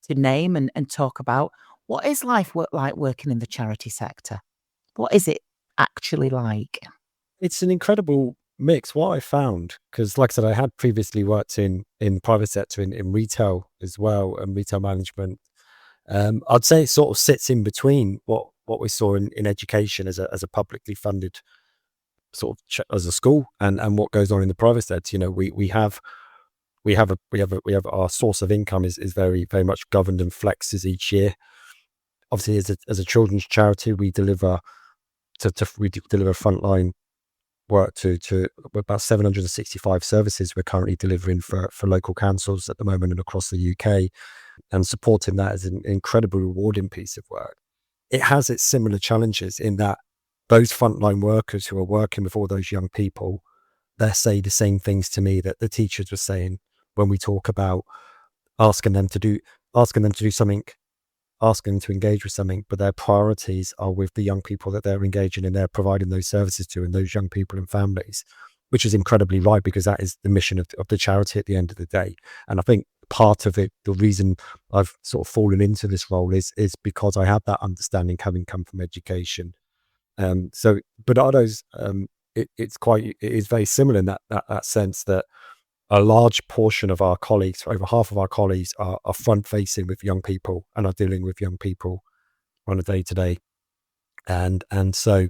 [SPEAKER 1] to name and talk about. What is life like working in the charity sector? What is it actually like?
[SPEAKER 3] It's an incredible mix. What I found, because like I said, I had previously worked in private sector, in retail as well, and retail management. I'd say it sort of sits in between what we saw in education as a publicly funded sort of as a school, and what goes on in the private sector. We have our source of income is very, very much governed and flexes each year. Obviously, as a children's charity, we deliver frontline work to about 765 services we're currently delivering for local councils at the moment and across the UK, and supporting that is an incredibly rewarding piece of work. It has its similar challenges in that those frontline workers who are working with all those young people, they say the same things to me that the teachers were saying when we talk about asking them to do something, asking them to engage with something, but their priorities are with the young people that they're engaging in, they're providing those services to, and those young people and families, which is incredibly right, because that is the mission of the charity at the end of the day. And I think part of it, the reason I've sort of fallen into this role is because I have that understanding, having come from education. So Barnardo's, it is very similar in that sense, that a large portion of our colleagues, over half of our colleagues, are front facing with young people and are dealing with young people on a day to day. And so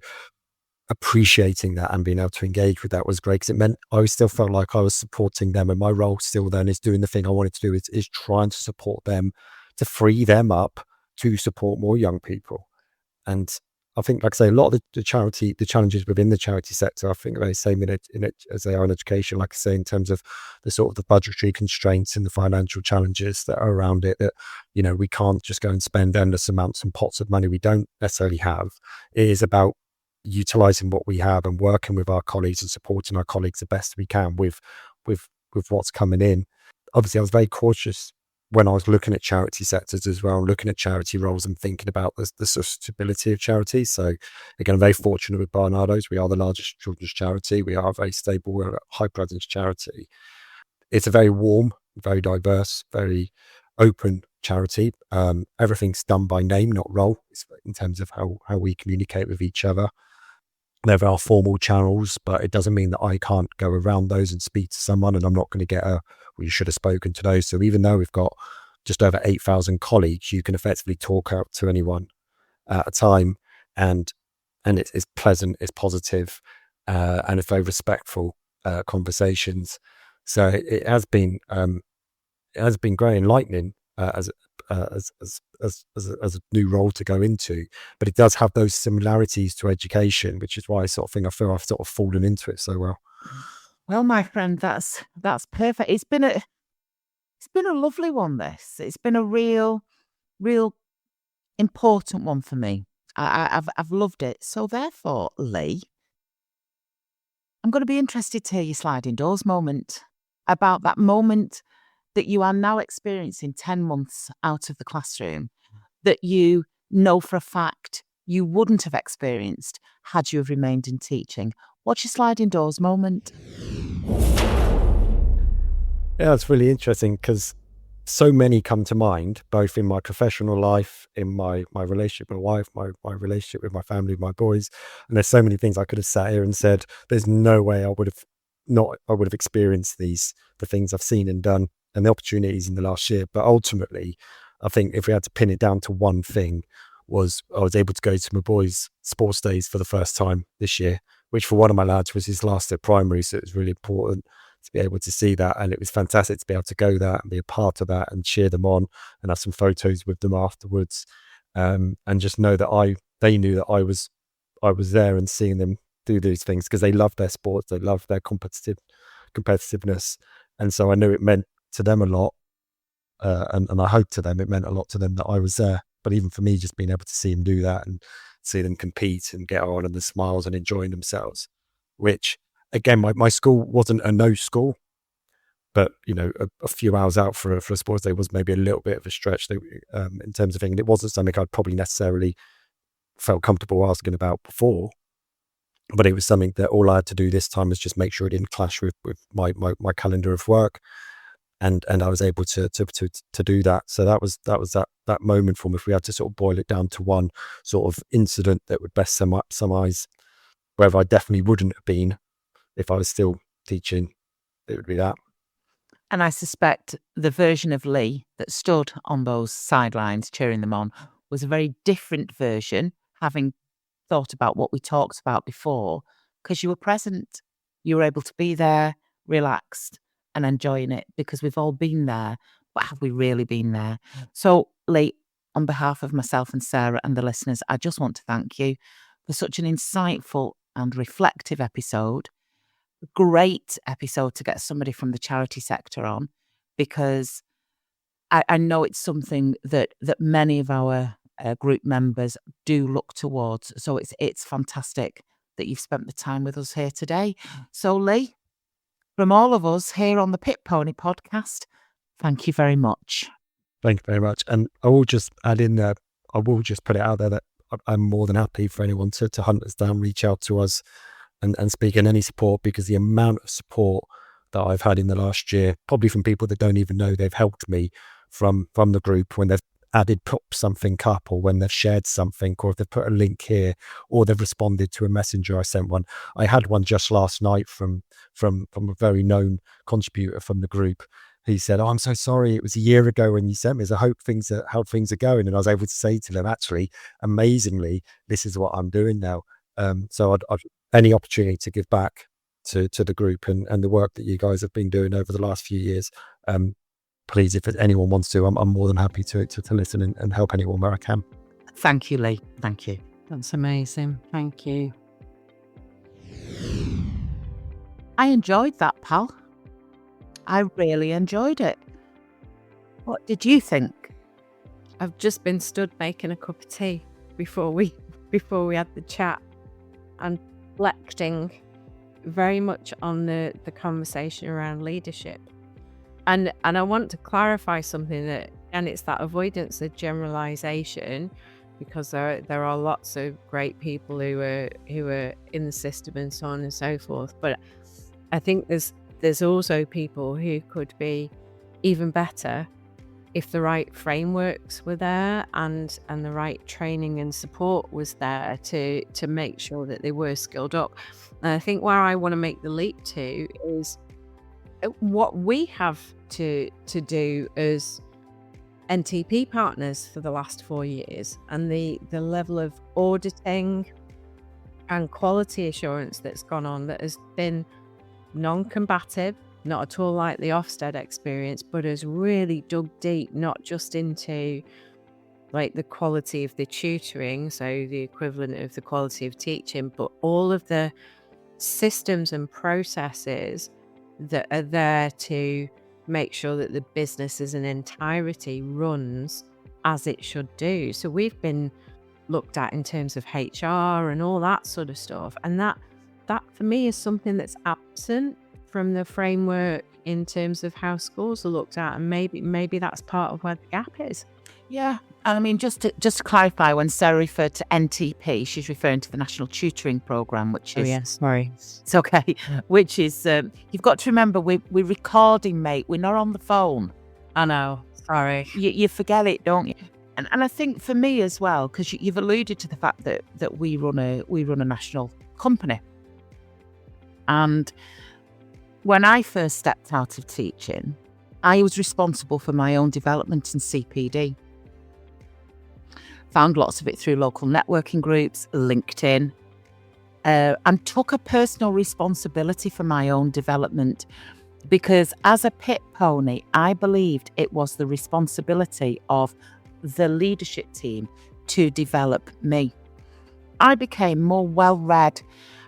[SPEAKER 3] appreciating that and being able to engage with that was great, because it meant I still felt like I was supporting them, and my role still then is doing the thing I wanted to do, is trying to support them, to free them up to support more young people. And I think, like I say, a lot of the challenges within the charity sector, I think are the same in it as they are in education. Like I say, in terms of the sort of the budgetary constraints and the financial challenges that are around it, that, we can't just go and spend endless amounts and pots of money we don't necessarily have. It is about utilizing what we have and working with our colleagues and supporting our colleagues the best we can with what's coming in. Obviously, I was very cautious when I was looking at charity sectors as well, looking at charity roles and thinking about the sort of stability of charity. So again, I'm very fortunate with Barnardos. We are the largest children's charity. We are a very stable, we're a high presence charity. It's a very warm, very diverse, very open charity. Everything's done by name, not role, in terms of how we communicate with each other. There are formal channels, but it doesn't mean that I can't go around those and speak to someone, and I'm not going to get you should have spoken to those. So even though we've got just over 8,000 colleagues, you can effectively talk out to anyone at a time, and it's pleasant, it's positive, and it's very respectful conversations. So it has been very enlightening as a new role to go into, but it does have those similarities to education, which is why I sort of think I feel I've sort of fallen into it so well.
[SPEAKER 1] Well, my friend, that's perfect. It's been a lovely one. It's been a real important one for me. I've loved it. So therefore, Lee, I'm going to be interested to hear your sliding doors moment, about that moment that you are now experiencing 10 months out of the classroom, that you know for a fact you wouldn't have experienced had you have remained in teaching. What's your sliding doors moment?
[SPEAKER 3] Yeah, it's really interesting because so many come to mind, both in my professional life, in my relationship with my wife, my relationship with my family, my boys. And there's so many things I could have sat here and said, there's no way I would have experienced the things I've seen and done and the opportunities in the last year. But ultimately, I think if we had to pin it down to one thing, was I was able to go to my boys' sports days for the first time this year, which for one of my lads was his last at primary. So it was really important to be able to see that. And it was fantastic to be able to go there and be a part of that and cheer them on and have some photos with them afterwards. And just know that they knew that I was there and seeing them do these things because they love their sports, they love their competitiveness. And so I knew it meant to them a lot. And I hope to them, it meant a lot to them that I was there. But even for me, just being able to see them do that and see them compete and get on and the smiles and enjoying themselves, which again, my school wasn't a no school, but a few hours out for a sports day was maybe a little bit of a stretch in terms of England. It wasn't something I'd probably necessarily felt comfortable asking about before, but it was something that all I had to do this time was just make sure it didn't clash with my calendar of work. And I was able to do that. So that was that moment for me. If we had to sort of boil it down to one sort of incident that would best summarize wherever I definitely wouldn't have been if I was still teaching, it would be that.
[SPEAKER 1] And I suspect the version of Lee that stood on those sidelines cheering them on was a very different version, having thought about what we talked about before, because you were present. You were able to be there, relaxed and enjoying it, because we've all been there, but have we really been there? So, Lee, on behalf of myself and Sarah and the listeners, I just want to thank you for such an insightful and reflective episode. Great episode to get somebody from the charity sector on, because I know it's something that many of our group members do look towards. So it's fantastic that you've spent the time with us here today. So Lee, from all of us here on the Pit Pony podcast, thank you very much.
[SPEAKER 3] Thank you very much. And I will just add in there, I will just put it out there that I'm more than happy for anyone to hunt us down, reach out to us and speak in any support, because the amount of support that I've had in the last year, probably from people that don't even know they've helped me from the group, when they've put something up, or when they've shared something, or if they've put a link here, or they've responded to a messenger. I sent one. I had one just last night from a very known contributor from the group. He said, "Oh, I'm so sorry. It was a year ago when you sent me. So I hope how things are going." And I was able to say to them, actually, amazingly, this is what I'm doing now. So I'd any opportunity to give back to the group and the work that you guys have been doing over the last few years. Please, if anyone wants to, I'm more than happy to listen and help anyone where I can.
[SPEAKER 1] Thank you, Lee. Thank you.
[SPEAKER 2] That's amazing. Thank you.
[SPEAKER 1] I enjoyed that, pal. I really enjoyed it. What did you think?
[SPEAKER 2] I've just been stood making a cup of tea before we had the chat, and reflecting very much on the conversation around leadership. And I want to clarify something, that, and it's that avoidance of generalization, because there are lots of great people who are in the system and so on and so forth. But I think there's also people who could be even better if the right frameworks were there and the right training and support was there to make sure that they were skilled up. And I think where I want to make the leap to is what we have to do as NTP partners for the last 4 years, and the level of auditing and quality assurance that's gone on that has been non-combative, not at all like the Ofsted experience, but has really dug deep, not just into like the quality of the tutoring, so the equivalent of the quality of teaching, but all of the systems and processes that are there to make sure that the business as an entirety runs as it should do. So we've been looked at in terms of HR and all that sort of stuff. And that for me is something that's absent from the framework in terms of how schools are looked at. And maybe that's part of where the gap is.
[SPEAKER 1] Yeah. And I mean, just to clarify, when Sarah referred to NTP, she's referring to the National Tutoring Programme, which is...
[SPEAKER 2] Oh, yes, sorry.
[SPEAKER 1] It's okay. Which is, you've got to remember, we're recording, mate. We're not on the phone.
[SPEAKER 2] I know. Sorry.
[SPEAKER 1] You forget it, don't you? And I think for me as well, because you've alluded to the fact that we run a national company. And when I first stepped out of teaching, I was responsible for my own development in CPD. Found lots of it through local networking groups, LinkedIn, and took a personal responsibility for my own development, because as a pit pony, I believed it was the responsibility of the leadership team to develop me. I became more well-read.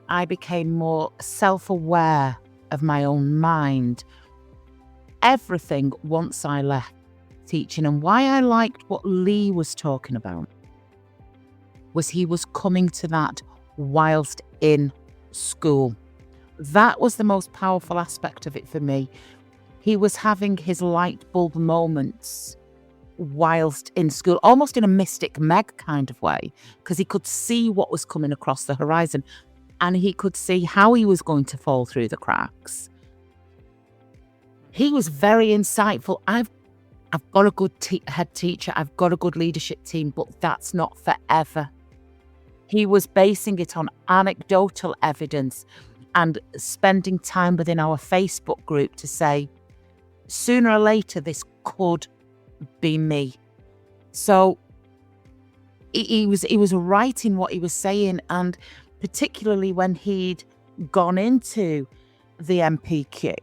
[SPEAKER 1] I became more self-aware of my own mind. Everything once I left teaching, and why I liked what Lee was talking about was he was coming to that whilst in school. That was the most powerful aspect of it for me. He was having his light bulb moments whilst in school, almost in a Mystic Meg kind of way, because he could see what was coming across the horizon and he could see how he was going to fall through the cracks. He was very insightful. I've got a good head teacher, I've got a good leadership team, but that's not forever. He was basing it on anecdotal evidence and spending time within our Facebook group to say, sooner or later, this could be me. So he was right in what he was saying, and particularly when he'd gone into the MPQ,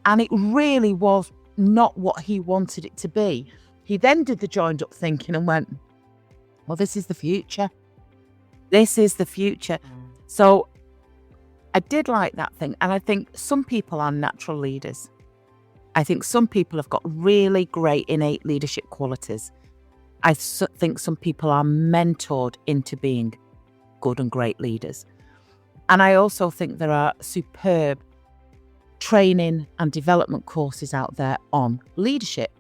[SPEAKER 1] and it really was not what he wanted it to be. He then did the joined up thinking and went, well, this is the future. This is the future. So I did like that thing. And I think some people are natural leaders. I think some people have got really great innate leadership qualities. I think some people are mentored into being good and great leaders. And I also think there are superb training and development courses out there on leadership.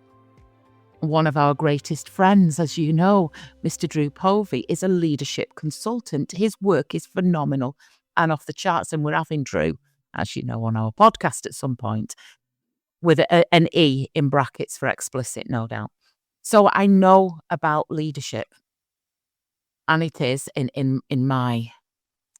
[SPEAKER 1] One of our greatest friends, as you know, Mr. Drew Povey, is a leadership consultant. His work is phenomenal and off the charts. And we're having Drew, as you know, on our podcast at some point, with an E in brackets for explicit, no doubt. So I know about leadership. And it is, in my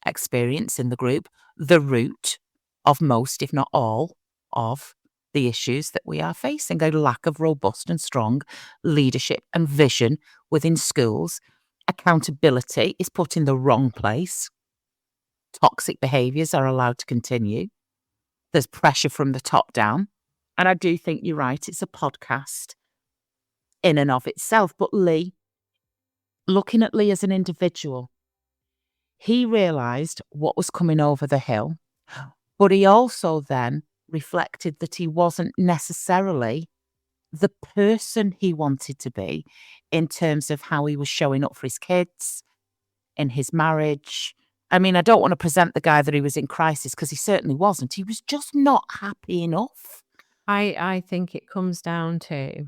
[SPEAKER 1] experience in the group, the root of most, if not all, of the issues that we are facing. A lack of robust and strong leadership and vision within schools. Accountability is put in the wrong place. Toxic behaviours are allowed to continue. There's pressure from the top down. And I do think you're right, it's a podcast in and of itself. But Lee, looking at Lee as an individual, he realised what was coming over the hill, but he also then reflected that he wasn't necessarily the person he wanted to be in terms of how he was showing up for his kids, in his marriage. I mean, I don't want to present the guy that he was in crisis, because he certainly wasn't. He was just not happy enough.
[SPEAKER 2] I think it comes down to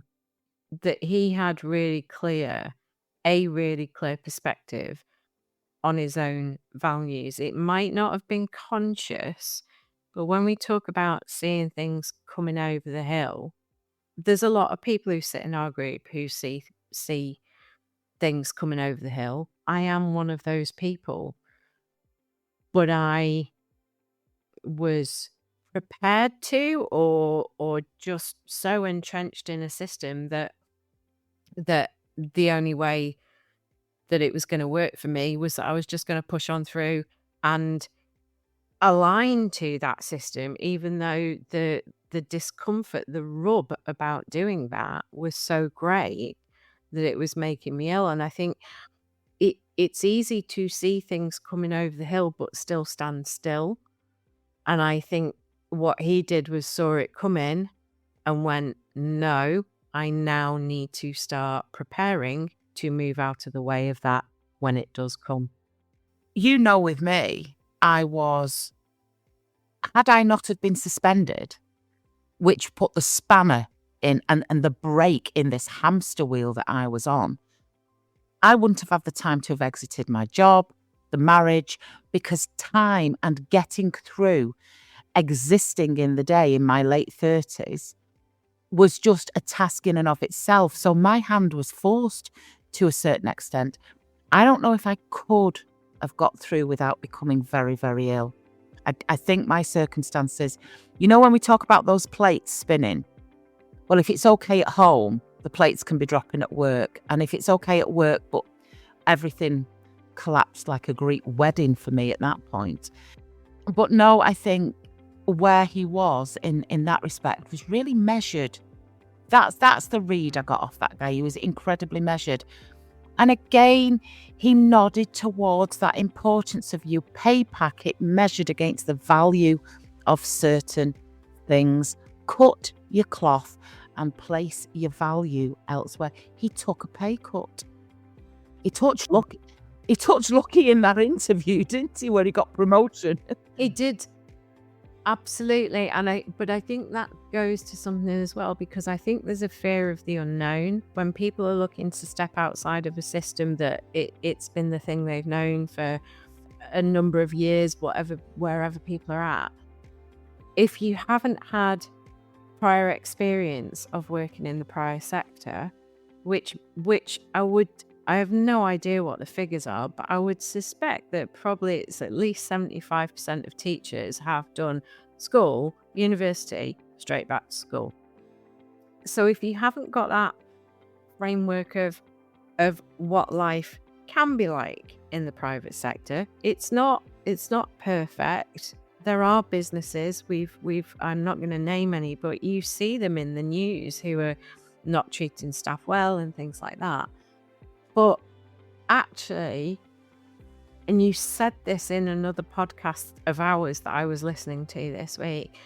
[SPEAKER 2] that he had a really clear perspective on his own values. It might not have been conscious, but when we talk about seeing things coming over the hill, there's a lot of people who sit in our group who see things coming over the hill. I am one of those people, but I was prepared to, or just so entrenched in a system that that the only way that it was going to work for me was that I was just going to push on through and align to that system, even though the discomfort, the rub about doing that was so great that it was making me ill. And I think it's easy to see things coming over the hill but still stand still. And I think what he did was saw it coming and went, no, I now need to start preparing to move out of the way of that when it does come.
[SPEAKER 1] You know, with me, had I not have been suspended, which put the spanner in and the brake in this hamster wheel that I was on, I wouldn't have had the time to have exited my job, the marriage, because time and getting through existing in the day in my late 30s was just a task in and of itself. So my hand was forced to a certain extent. I don't know if I could have got through without becoming very, very ill. I think my circumstances, you know, when we talk about those plates spinning, well, if it's okay at home, the plates can be dropping at work. And if it's okay at work, but everything collapsed like a Greek wedding for me at that point. But no, I think where he was in that respect was really measured. That's the read I got off that guy. He was incredibly measured. And again, he nodded towards that importance of your pay packet measured against the value of certain things. Cut your cloth and place your value elsewhere. He took a pay cut. He touched Lucky in that interview, didn't he, where he got promotion?
[SPEAKER 2] He did. Absolutely. But I think that goes to something as well, because I think there's a fear of the unknown when people are looking to step outside of a system that it's been the thing they've known for a number of years, wherever people are at. If you haven't had prior experience of working in the prior sector, which I have no idea what the figures are, but I would suspect that probably it's at least 75% of teachers have done school, university, straight back to school. So if you haven't got that framework of what life can be like in the private sector, it's not perfect. There are businesses, I'm not going to name any, but you see them in the news who are not treating staff well and things like that. But actually, and you said this in another podcast of ours that I was listening to this week,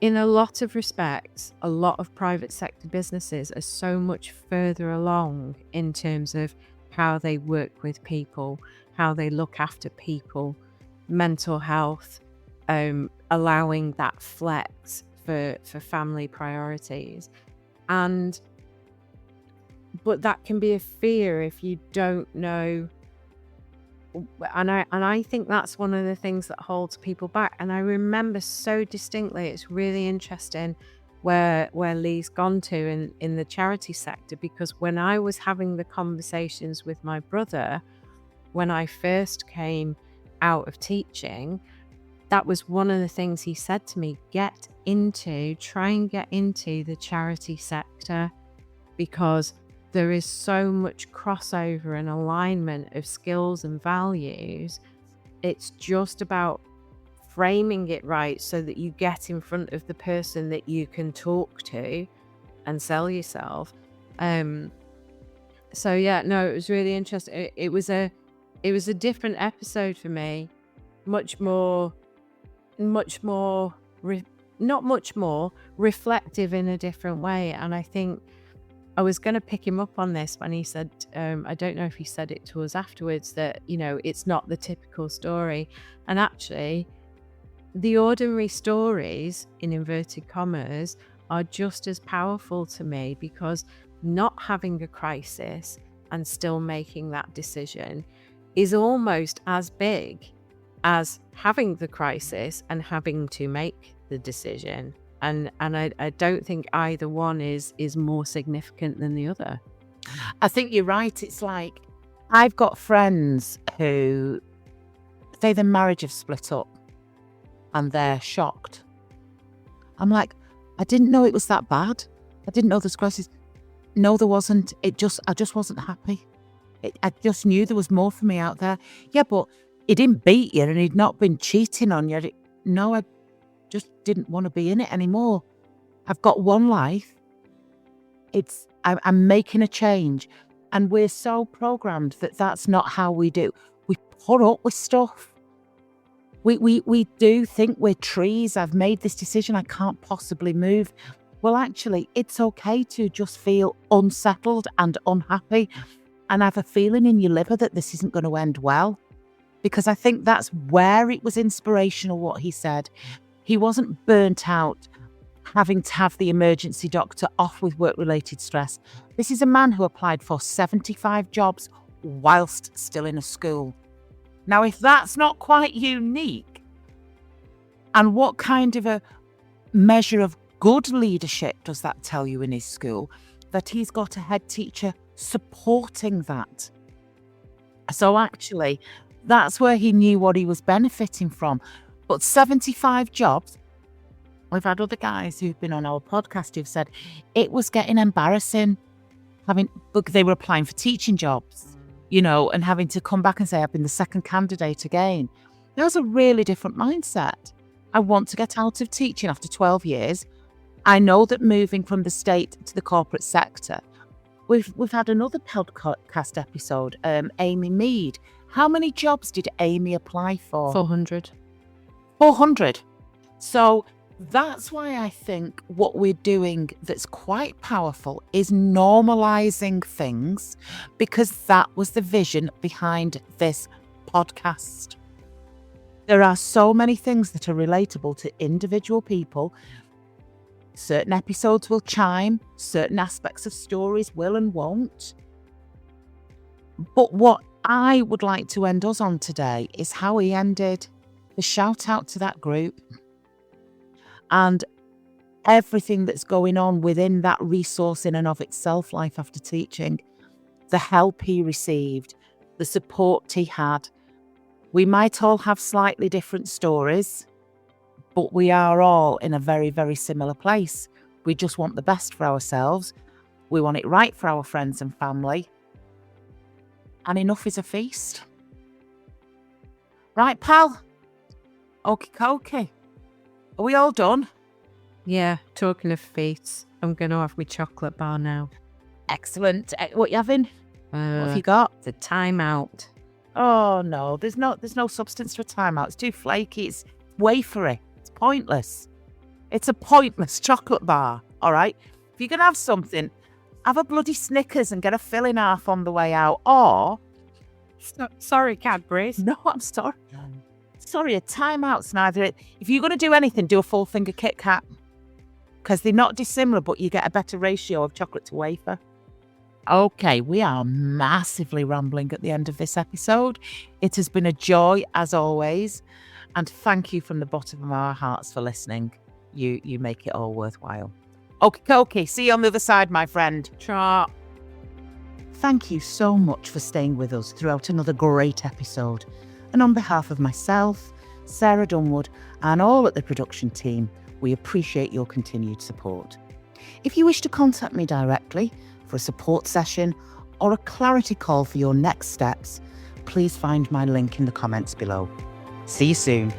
[SPEAKER 2] in a lot of respects, a lot of private sector businesses are so much further along in terms of how they work with people, how they look after people, mental health, allowing that flex for family priorities. But that can be a fear if you don't know. And I think that's one of the things that holds people back. And I remember so distinctly, it's really interesting where Lee's gone to in the charity sector, because when I was having the conversations with my brother, when I first came out of teaching, that was one of the things he said to me, try and get into the charity sector, because there is so much crossover and alignment of skills and values. It's just about framing it right so that you get in front of the person that you can talk to and sell yourself. So yeah, no, it was really interesting. It was a different episode for me, reflective in a different way. And I think I was going to pick him up on this when he said, I don't know if he said it to us afterwards, that, you know, it's not the typical story. And actually, the ordinary stories, in inverted commas, are just as powerful to me, because not having a crisis and still making that decision is almost as big as having the crisis and having to make the decision. And I don't think either one is more significant than the other.
[SPEAKER 1] I think you're right. It's like, I've got friends who say their marriage have split up and they're shocked. I'm like, I didn't know it was that bad. I didn't know this crisis. No, there wasn't. I just wasn't happy. I just knew there was more for me out there. Yeah, but he didn't beat you and he'd not been cheating on you. No, I just didn't want to be in it anymore. I've got one life. I'm making a change. And we're so programmed that that's not how we do. We put up with stuff. We do think we're trees. I've made this decision. I can't possibly move. Well, actually, it's okay to just feel unsettled and unhappy and have a feeling in your liver that this isn't going to end well. Because I think that's where it was inspirational what he said. He wasn't burnt out having to have the emergency doctor off with work-related stress. This is a man who applied for 75 jobs whilst still in a school. Now, if that's not quite unique, and what kind of a measure of good leadership does that tell you in his school, that he's got a head teacher supporting that? So actually, that's where he knew what he was benefiting from. But 75 jobs, we've had other guys who've been on our podcast who've said it was getting embarrassing they were applying for teaching jobs, and having to come back and say, I've been the second candidate again. That was a really different mindset. I want to get out of teaching after 12 years. I know that moving from the state to the corporate sector, we've had another podcast episode, Amy Mead. How many jobs did Amy apply for?
[SPEAKER 2] 400.
[SPEAKER 1] 400. So that's why I think what we're doing that's quite powerful is normalizing things, because that was the vision behind this podcast. There are so many things that are relatable to individual people. Certain episodes will chime, certain aspects of stories will and won't. But what I would like to end us on today is how he ended. The shout out to that group and everything that's going on within that resource in and of itself, Life After Teaching, the help he received, the support he had. We might all have slightly different stories, but we are all in a very, very similar place. We just want the best for ourselves. We want it right for our friends and family. And enough is a feast. Right, pal? Okie dokie. Are we all done?
[SPEAKER 2] Yeah, talking of feats, I'm going to have my chocolate bar now.
[SPEAKER 1] Excellent. What you having? What have you
[SPEAKER 2] Uh,
[SPEAKER 1] got?
[SPEAKER 2] the timeout.
[SPEAKER 1] Oh no, there's no substance to a timeout. It's too flaky. It's wafery. It's pointless. It's a pointless chocolate bar. All right. If you're gonna have something, have a bloody Snickers and get a filling half on the way out. Or
[SPEAKER 2] Sorry, Cadbury's.
[SPEAKER 1] no, I'm sorry. Sorry, a timeout's neither. If you're gonna do anything, do a full finger Kit Kat, because they're not dissimilar, but you get a better ratio of chocolate to wafer. Okay, we are massively rambling at the end of this episode. It has been a joy as always, and thank you from the bottom of our hearts for listening. You make it all worthwhile. Okay, see you on the other side, my friend.
[SPEAKER 2] Cha.
[SPEAKER 1] Thank you so much for staying with us throughout another great episode. And on behalf of myself, Sarah Dunwood, and all at the production team, we appreciate your continued support. If you wish to contact me directly for a support session or a clarity call for your next steps, please find my link in the comments below. See you soon.